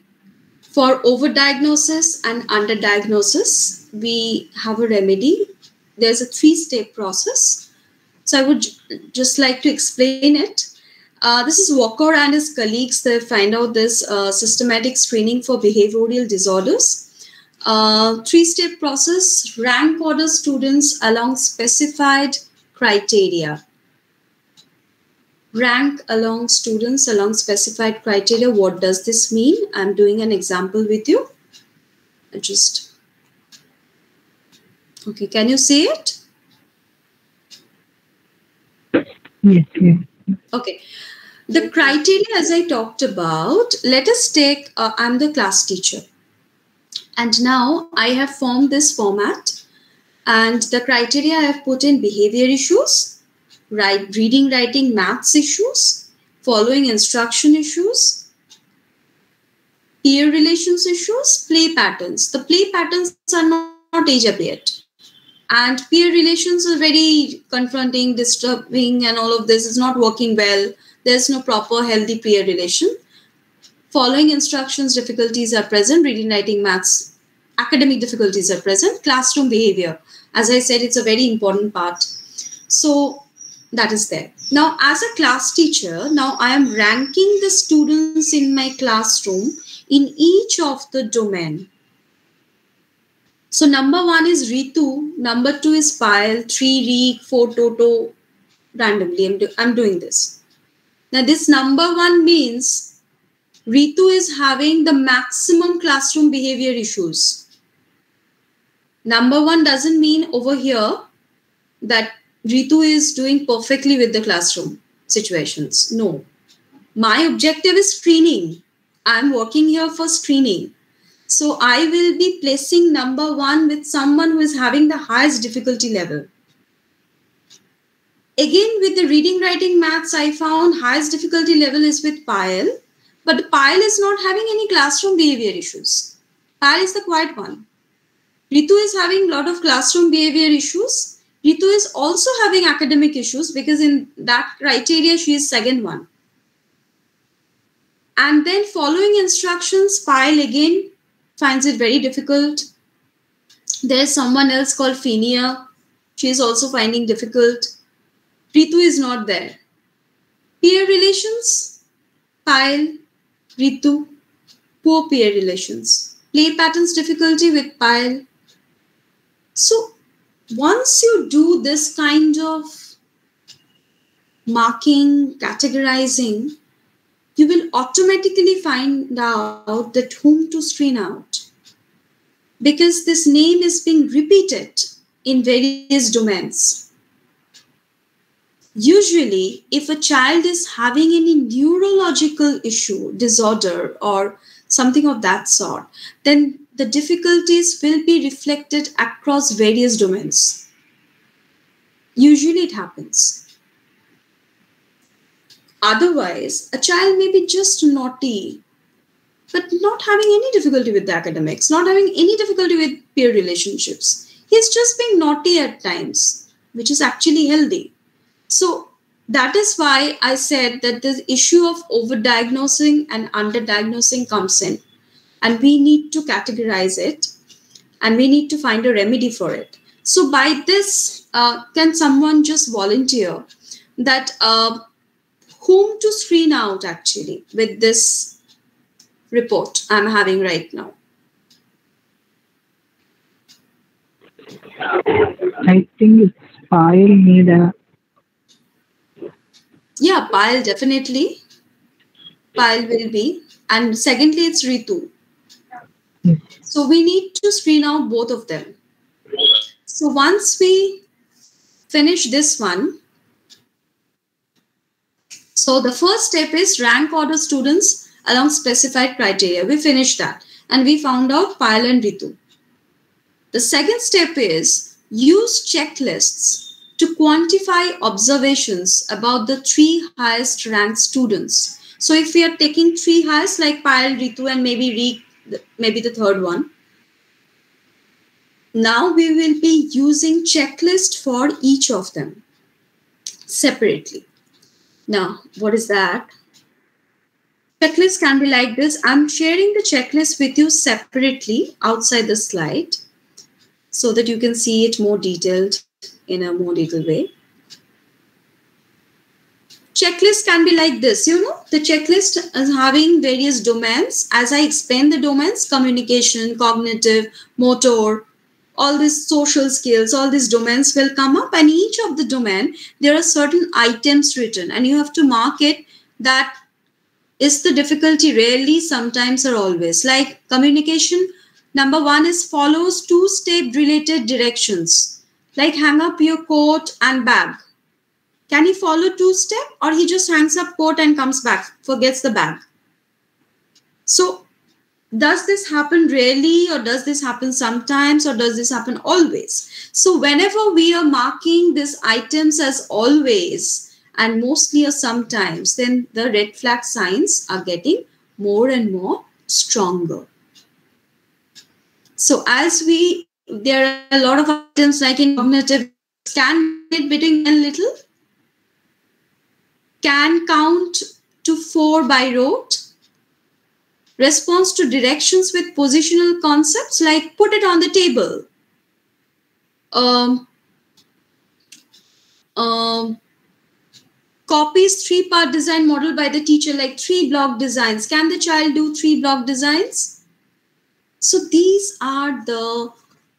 for overdiagnosis and underdiagnosis. We have a remedy. There's a 3-step process. So I would just like to explain it. This is Walker and his colleagues. They find out this systematic screening for behavioral disorders. 3-step process: rank order students along specified criteria. Rank along students along specified criteria. What does this mean? I'm doing an example with you. Okay, can you see it? Yes. Okay. The criteria, as I talked about, let us take, I'm the class teacher. And now I have formed this format. And the criteria I have put in: behavior issues, reading, writing, maths issues, following instruction issues, peer relations issues, play patterns. The play patterns are not age appropriate. And peer relations are very confronting, disturbing, and all of this is not working well. There's no proper healthy peer relation. Following instructions difficulties are present. Reading, writing, maths, academic difficulties are present. Classroom behavior, as I said, it's a very important part. So that is there. Now, as a class teacher, now I am ranking the students in my classroom in each of the domain. So number 1 is Ritu, number 2 is Payal, 3 Reek, 4 Toto, randomly. I'm doing this. Now this number 1 means Ritu is having the maximum classroom behavior issues. Number 1 doesn't mean over here that Ritu is doing perfectly with the classroom situations. No. My objective is screening. I'm working here for screening. So I will be placing number 1 with someone who is having the highest difficulty level. Again, with the reading, writing, maths, I found highest difficulty level is with Payal. But Payal is not having any classroom behavior issues. Payal is the quiet one. Ritu is having a lot of classroom behavior issues. Ritu is also having academic issues because in that criteria, she is second one. And then following instructions, Payal again finds it very difficult. There's someone else called Phinia. She is also finding difficult. Ritu is not there. Peer relations, Payal, Ritu, poor peer relations. Play patterns difficulty with Payal. So once you do this kind of marking, categorizing, you will automatically find out that whom to screen out. Because this name is being repeated in various domains. Usually, if a child is having any neurological issue, disorder, or something of that sort, then the difficulties will be reflected across various domains. Usually it happens. Otherwise, a child may be just naughty, but not having any difficulty with the academics, not having any difficulty with peer relationships. He's just being naughty at times, which is actually healthy. So that is why I said that the issue of overdiagnosing and underdiagnosing comes in, and we need to categorize it, and we need to find a remedy for it. So by this, can someone just volunteer that whom to screen out actually with this report I'm having right now? I think it's Payal need a. Yeah, Payal definitely. Payal will be. And secondly, it's Ritu. Yes. So we need to screen out both of them. So once we finish this one, so the first step is rank order students along specified criteria. We finished that and we found out Payal and Ritu. The second step is use checklists to quantify observations about the 3 highest ranked students. So if we are taking 3 highest like Payal, Ritu, and maybe the third one, now we will be using checklist for each of them separately. Now, what is that? Checklist can be like this. I'm sharing the checklist with you separately outside the slide so that you can see it more detailed in a more detailed way. Checklist can be like this, the checklist is having various domains. As I explained the domains, communication, cognitive, motor, all these social skills, all these domains will come up, and each of the domain, there are certain items written and you have to mark it. That is the difficulty, rarely, sometimes, or always. Like communication, number 1 is follows 2-step related directions, like hang up your coat and bag. Can he follow 2-step, or he just hangs up coat and comes back, forgets the bag? So does this happen rarely, or does this happen sometimes, or does this happen always? So whenever we are marking these items as always and mostly or sometimes, then the red flag signs are getting more and more stronger. So as there are a lot of items like in cognitive, can it between a little, can count to 4 by rote, response to directions with positional concepts like put it on the table, copies 3-part design model by the teacher, like 3-block designs. Can the child do 3-block designs? So these are the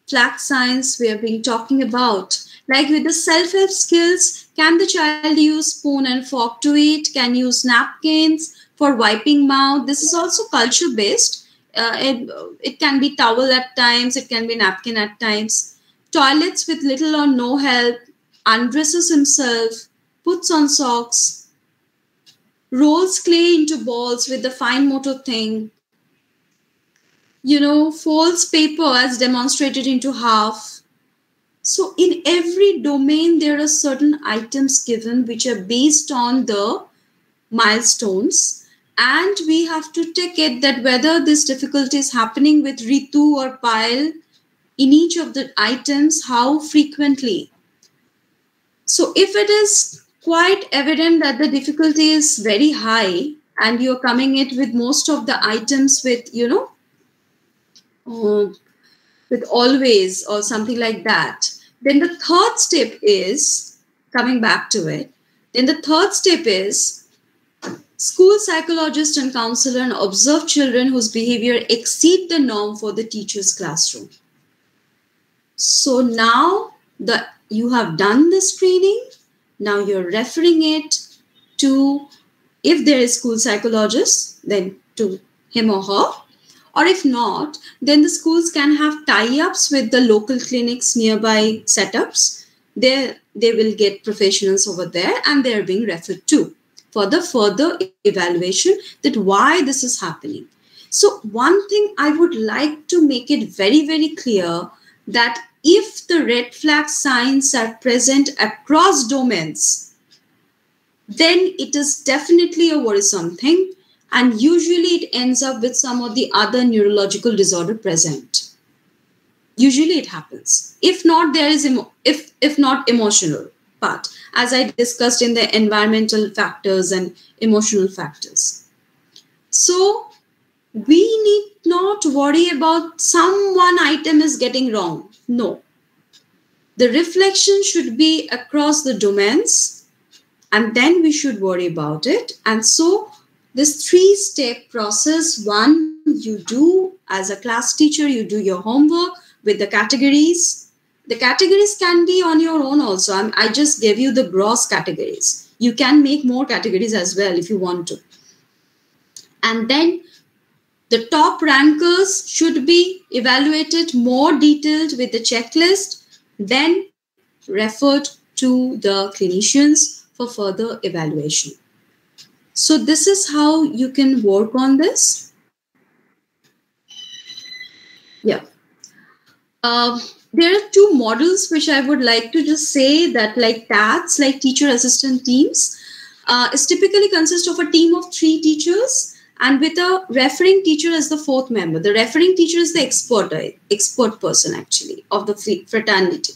flag signs we have been talking about. Like with the self-help skills, can the child use spoon and fork to eat? Can use napkins for wiping mouth? This is also culture based. It can be towel at times, it can be napkin at times. Toilets with little or no help, undresses himself, puts on socks, rolls clay into balls with the fine motor thing, folds paper as demonstrated into half. So in every domain, there are certain items given which are based on the milestones, and we have to take it that whether this difficulty is happening with Ritu or Payal in each of the items, how frequently. So if it is quite evident that the difficulty is very high and you're coming it with most of the items with, with always or something like that. Then the third step is, coming back to it, then the third step is school psychologist and counselor and observe children whose behavior exceed the norm for the teacher's classroom. So now you have done this training, now you're referring it to, if there is school psychologist, then to him or her. Or if not, then the schools can have tie-ups with the local clinics, nearby setups. They will get professionals over there and they're being referred to for the further evaluation that why this is happening. So one thing I would like to make it very, very clear that if the red flag signs are present across domains, then it is definitely a worrisome thing. And usually it ends up with some of the other neurological disorder present. Usually it happens. If not, there is if not emotional part, as I discussed in the environmental factors and emotional factors. So we need not worry about one item is getting wrong. No. The reflection should be across the domains, and then we should worry about it. And so this 3-step process, one, you do as a class teacher, you do your homework with the categories. The categories can be on your own also. I just gave you the gross categories. You can make more categories as well if you want to. And then the top rankers should be evaluated more detailed with the checklist, then referred to the clinicians for further evaluation. So this is how you can work on this. Yeah. There are 2 models which I would like to just say that, like TATs, like teacher assistant teams, is typically consist of a team of 3 teachers and with a referring teacher as the 4th member. The referring teacher is the expert person actually of the fraternity.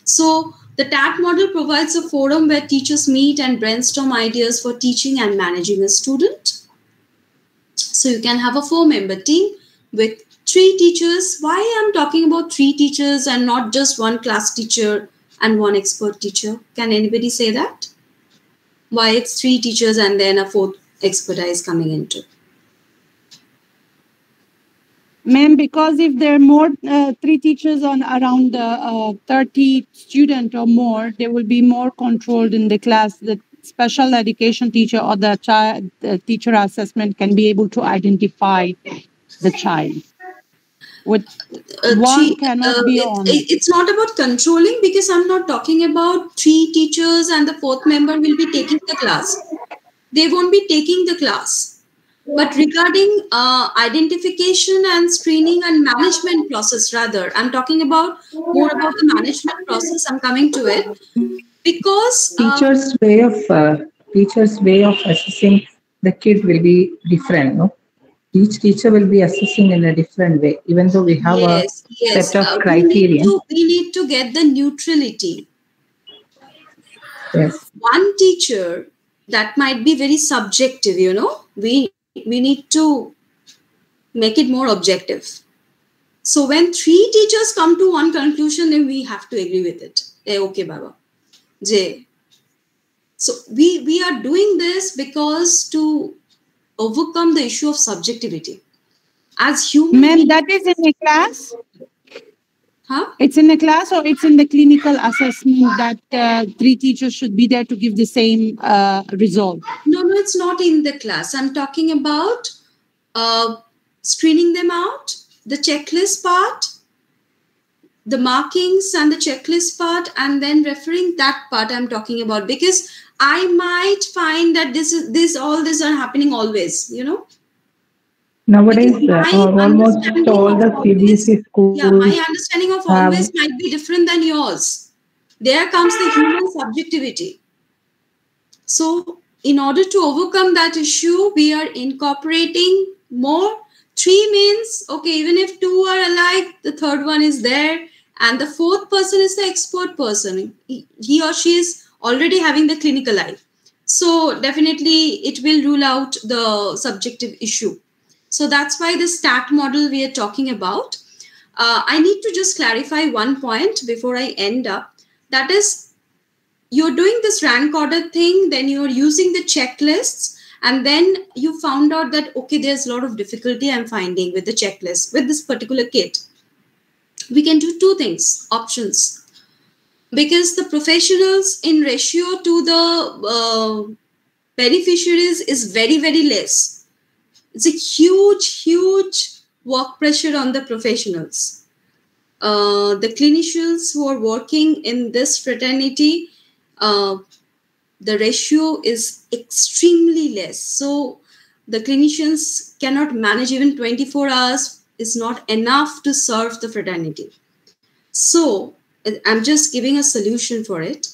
So the TAT model provides a forum where teachers meet and brainstorm ideas for teaching and managing a student. So you can have a 4-member team with 3 teachers. Why I'm talking about 3 teachers and not just 1 class teacher and 1 expert teacher? Can anybody say that? Why it's 3 teachers and then a 4th expertise coming into? Ma'am, because if there are more 3 teachers on around 30 students or more, there will be more controlled in the class. The special education teacher or the teacher assessment can be able to identify the child. With one cannot be on. It's not about controlling, because I'm not talking about 3 teachers and the 4th member will be taking the class. They won't be taking the class. But regarding identification and screening and management process, rather, I'm talking about more about the management process. I'm coming to it because teacher's way of assessing the kid will be different. No, each teacher will be assessing in a different way, even though we have a set of criteria. We need to get the neutrality. Yes. One teacher, that might be very subjective. We need to make it more objective. So when 3 teachers come to one conclusion, then we have to agree with it. Okay, Baba. Jay. So we are doing this because to overcome the issue of subjectivity. As humans... Ma'am, that is in a class? Huh? It's in a class or it's in the clinical assessment that 3 teachers should be there to give the same result? No, it's not in the class. I'm talking about screening them out, the checklist part, the markings and the checklist part, and then referring that part I'm talking about, because I might find that all this are happening always, Nowadays, almost all the CBSE schools. Yeah, my understanding of always might be different than yours. There comes the human subjectivity. So, in order to overcome that issue, we are incorporating more. 3 means, okay, even if 2 are alike, the 3rd one is there, and the 4th person is the expert person. He or she is already having the clinical eye. So, definitely, it will rule out the subjective issue. So that's why the STAT model we are talking about. I need to just clarify one point before I end up. That is, you're doing this rank order thing, then you're using the checklists, and then you found out that, okay, there's a lot of difficulty I'm finding with the checklist with this particular kid. We can do two things, options. Because the professionals in ratio to the beneficiaries is very, very less. It's a huge, huge work pressure on the professionals. The clinicians who are working in this fraternity, the ratio is extremely less. So the clinicians cannot manage, even 24 hours is not enough to serve the fraternity. So I'm just giving a solution for it.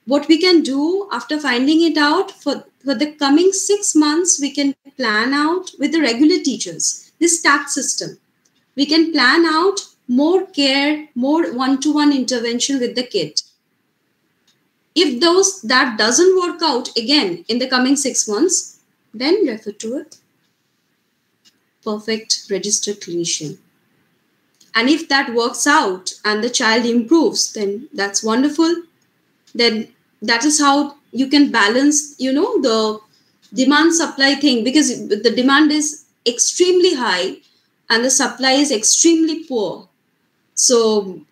What we can do after finding it out, for the coming 6 months, we can plan out with the regular teachers, this TAC system. We can plan out more care, more one-to-one intervention with the kid. If that doesn't work out again in the coming 6 months, then refer to a perfect registered clinician. And if that works out and the child improves, then that's wonderful. Then that is how you can balance, the demand supply thing, because the demand is extremely high and the supply is extremely poor. So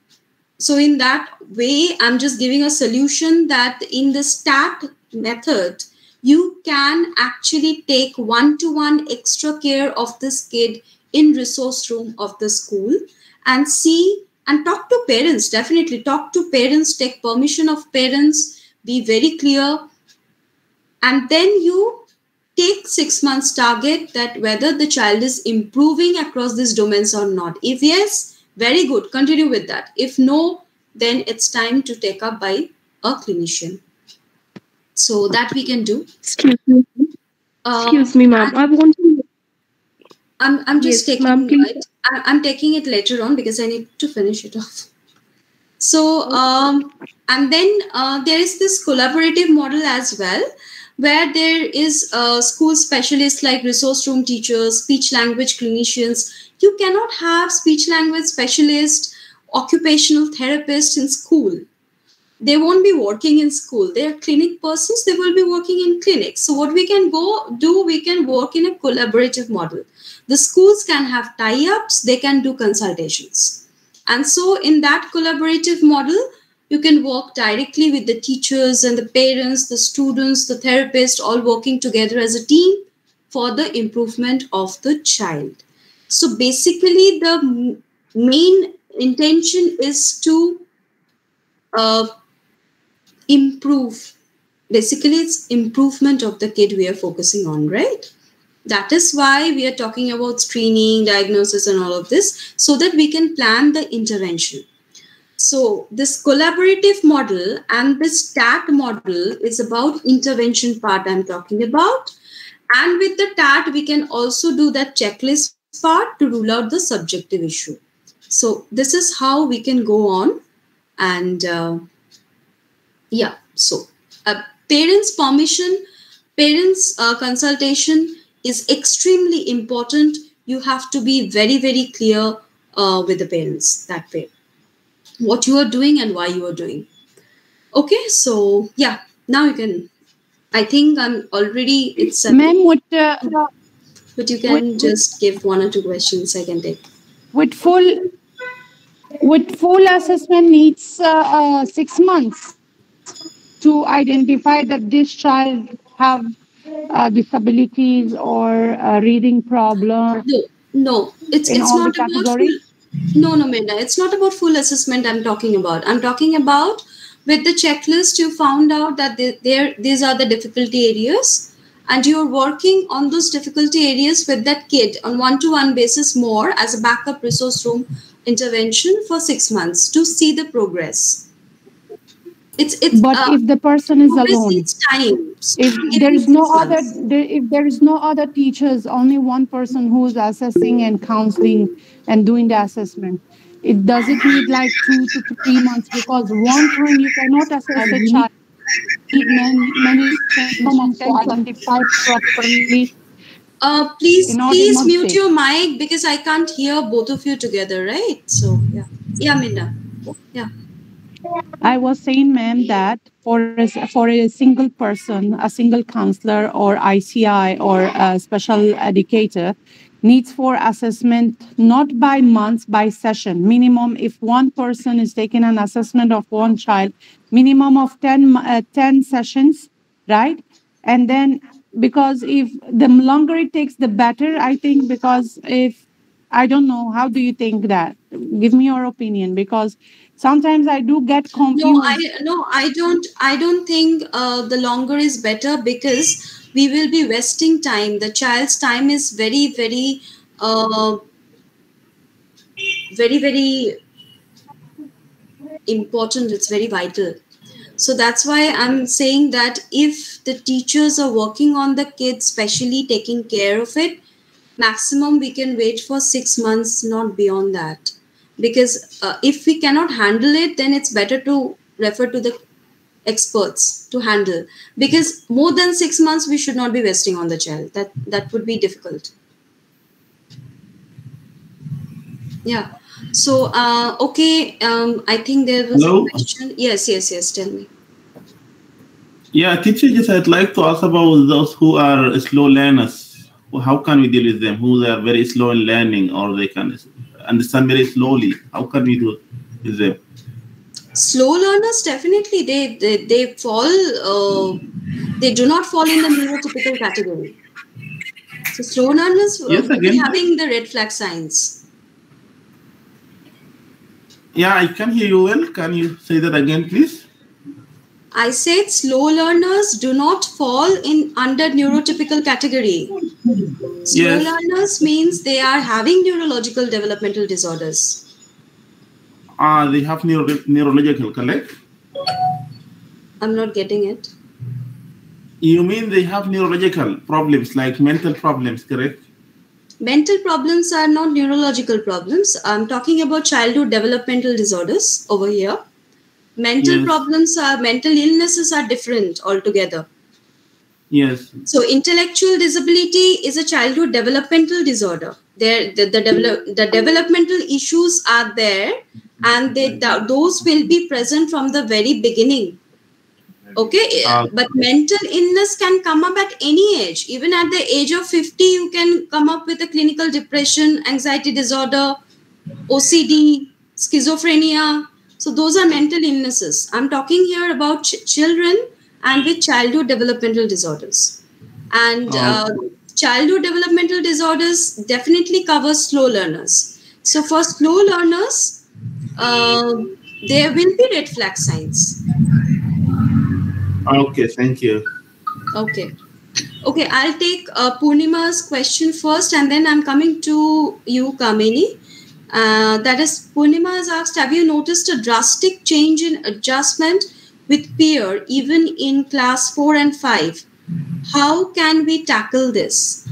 in that way, I'm just giving a solution that in the STAT method, you can actually take one-to-one extra care of this kid in resource room of the school and see and talk to parents. Definitely talk to parents, take permission of parents, be very clear. And then you take 6 months target that whether the child is improving across these domains or not. If yes, very good, continue with that. If no, then it's time to take up by a clinician. So that we can do. Excuse me, ma'am. I want to. I'm just Yes, taking ma'am, please. it. I'm taking it later on because I need to finish it off. So and then there is this collaborative model as well, where there is school specialists like resource room teachers, speech language clinicians. You cannot have speech language specialists, occupational therapists in school. They won't be working in school. They are clinic persons. They will be working in clinics. So what we can we can work in a collaborative model. The schools can have tie-ups. They can do consultations. And so in that collaborative model, you can work directly with the teachers and the parents, the students, the therapists, all working together as a team for the improvement of the child. So basically, the main intention is to improve. Basically, it's improvement of the kid we are focusing on, right? That is why we are talking about screening, diagnosis, and all of this, so that we can plan the intervention. So this collaborative model and this TAT model is about intervention part I'm talking about. And with the TAT, we can also do that checklist part to rule out the subjective issue. So this is how we can go on. And so parents' permission, parents' consultation is extremely important. You have to be very, very clear with the parents that way, what you are doing and why you are doing. Okay, so now you can. I think I'm already. It's Ma'am, but you can just give 1 or 2 questions. I can take. With full assessment needs 6 months to identify that this child have disabilities or reading problem. No, it's all not the about categories? No, Minda, it's not about full assessment I'm talking about. I'm talking about with the checklist, you found out that these are the difficulty areas, and you're working on those difficulty areas with that kid on one-to-one basis more as a backup resource room intervention for 6 months to see the progress. It's but if the person is alone, needs time. if there is no other teachers, only one person who is assessing and counseling and doing the assessment, it doesn't need like 2 to 3 months, because one time you cannot assess a child. You need many sessions to identify properly Please not mute safe. your mic because I can't hear both of you together, right? So yeah, Minna. Yeah. I was saying, ma'am, that for a single person, a single counselor or ICI or a special educator needs for assessment not by months, by session. Minimum, if one person is taking an assessment of one child, minimum of 10 sessions, right? And then, because if the longer it takes, the better, I think, because if I don't know, how do you think that? Give me your opinion, because sometimes I do get confused. I don't think the longer is better, because we will be wasting time. The child's time is very, very, very, very important. It's very vital. So that's why I'm saying that if the teachers are working on the kids, specially taking care of it, maximum we can wait for 6 months, not beyond that. Because if we cannot handle it, then it's better to refer to the experts to handle. Because more than 6 months, we should not be wasting on the child. That would be difficult. Yeah. So, okay. I think there was a question. Yes. Tell me. Yeah, teacher, just I'd like to ask about those who are slow learners. How can we deal with them? Who are very slow in learning, or they can understand very slowly? How can we do with them? Slow learners, definitely they fall. They do not fall in the neurotypical category. So slow learners will be having the red flag signs. Yeah, I can hear you well. Can you say that again, please? I said slow learners do not fall in under neurotypical category. Slow learners means they are having neurological developmental disorders. They have neurological, correct? I'm not getting it. You mean they have neurological problems, like mental problems, correct? Mental problems are not neurological problems. I'm talking about childhood developmental disorders over here. Mental problems are, mental illnesses are different altogether. Yes. So intellectual disability is a childhood developmental disorder. The developmental issues are there, and those will be present from the very beginning. Okay, but mental illness can come up at any age. Even at the age of 50, you can come up with a clinical depression, anxiety disorder, OCD, schizophrenia. So those are mental illnesses. I'm talking here about children and with childhood developmental disorders. And childhood developmental disorders definitely cover slow learners. So for slow learners, there will be red flag signs. Okay, thank you. Okay, I'll take Purnima's question first, and then I'm coming to you, Kamini. That is, Purnima has asked, have you noticed a drastic change in adjustment with peer, even in class 4 and 5? How can we tackle this?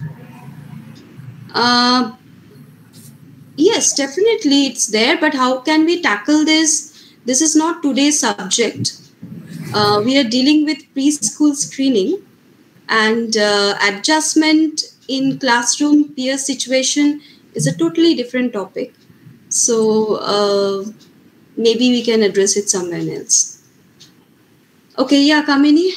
Yes, definitely it's there, but how can we tackle this? This is not today's subject. We are dealing with preschool screening, and adjustment in classroom peer situation is a totally different topic. So maybe we can address it somewhere else. Okay, yeah, Kamini.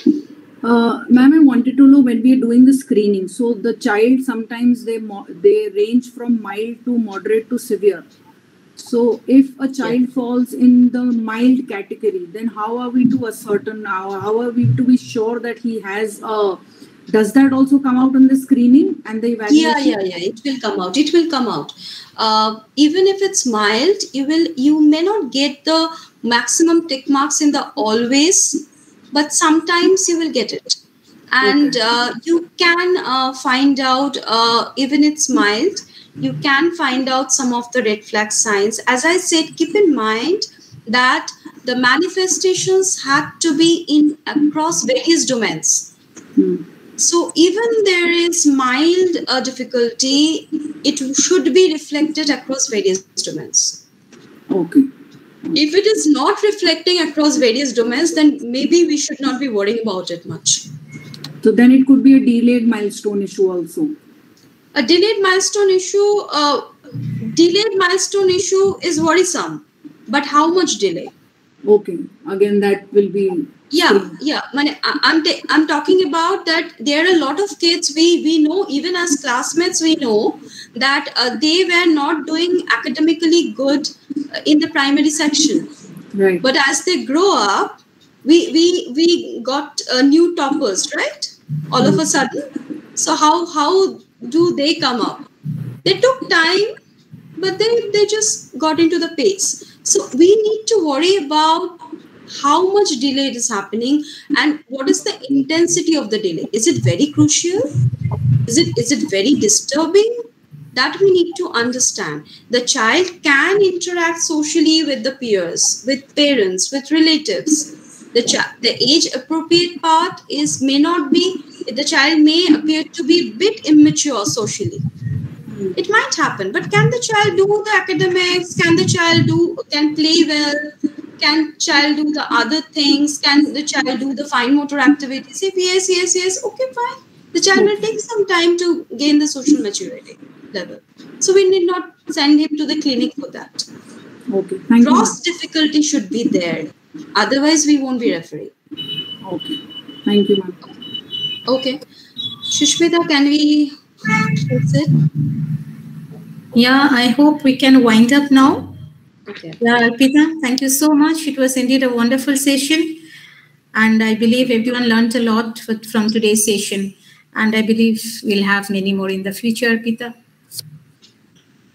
Ma'am, I wanted to know, when we are doing the screening, so the child sometimes they range from mild to moderate to severe. So if a child falls in the mild category, then how are we to ascertain, how are we to be sure that he has does that also come out in the screening and the evaluation? Yeah, it will come out. Even if it's mild, you may not get the maximum tick marks in the always, but sometimes you will get it. And you can find out, even it's mild, you can find out some of the red flag signs. As I said, keep in mind that the manifestations had to be in across various domains. So even there is mild difficulty, it should be reflected across various domains. Okay. If it is not reflecting across various domains, then maybe we should not be worrying about it much. So then it could be a delayed milestone issue also. A delayed milestone issue is worrisome, but how much delay? Okay, again that will be. Yeah. I'm talking about that there are a lot of kids we know, even as classmates, we know that they were not doing academically good in the primary section. Right. But as they grow up, we got new toppers, right? All of a sudden. So how do they come up? They took time, but they just got into the pace. So we need to worry about how much delay is happening and what is the intensity of the delay. Is it very crucial? Is it very disturbing? That we need to understand. The child can interact socially with the peers, with parents, with relatives. The age appropriate part may not be, the child may appear to be a bit immature socially. It might happen, but can the child do the academics? Can the child play well? Can child do the other things? Can the child do the fine motor activities? If yes, okay, fine. The child will take some time to gain the social maturity level. So we need not send him to the clinic for that. Okay. Thank Gross difficulty should be there. Otherwise, we won't be referring. Okay. Thank you, ma'am. Okay. Shushmita, can we fix it? Yeah, I hope we can wind up now. Okay. Yeah, Arpita, thank you so much. It was indeed a wonderful session. And I believe everyone learned a lot from today's session. And I believe we'll have many more in the future, Arpita.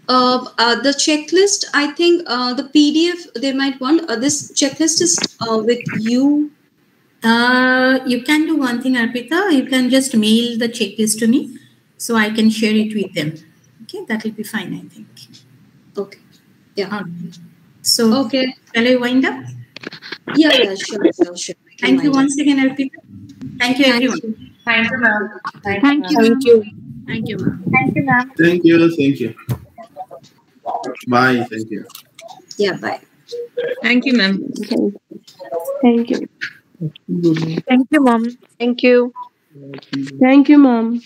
The checklist, I think the PDF they might want. This checklist is with you. You can do one thing, Arpita. You can just mail the checklist to me so I can share it with them. Okay, that will be fine, I think. Okay. Yeah. So, okay. Shall I wind up? Yeah, sure. Thank you once again, Arpita. Thank you, everyone. Thank you, ma'am. Thank you. Thank you. Thank you, ma'am. Thank you, ma'am. Thank you. Bye. Thank you. Yeah, bye. Thank you, ma'am. Thank you. Thank you, mom. Thank you. Thank you, mom.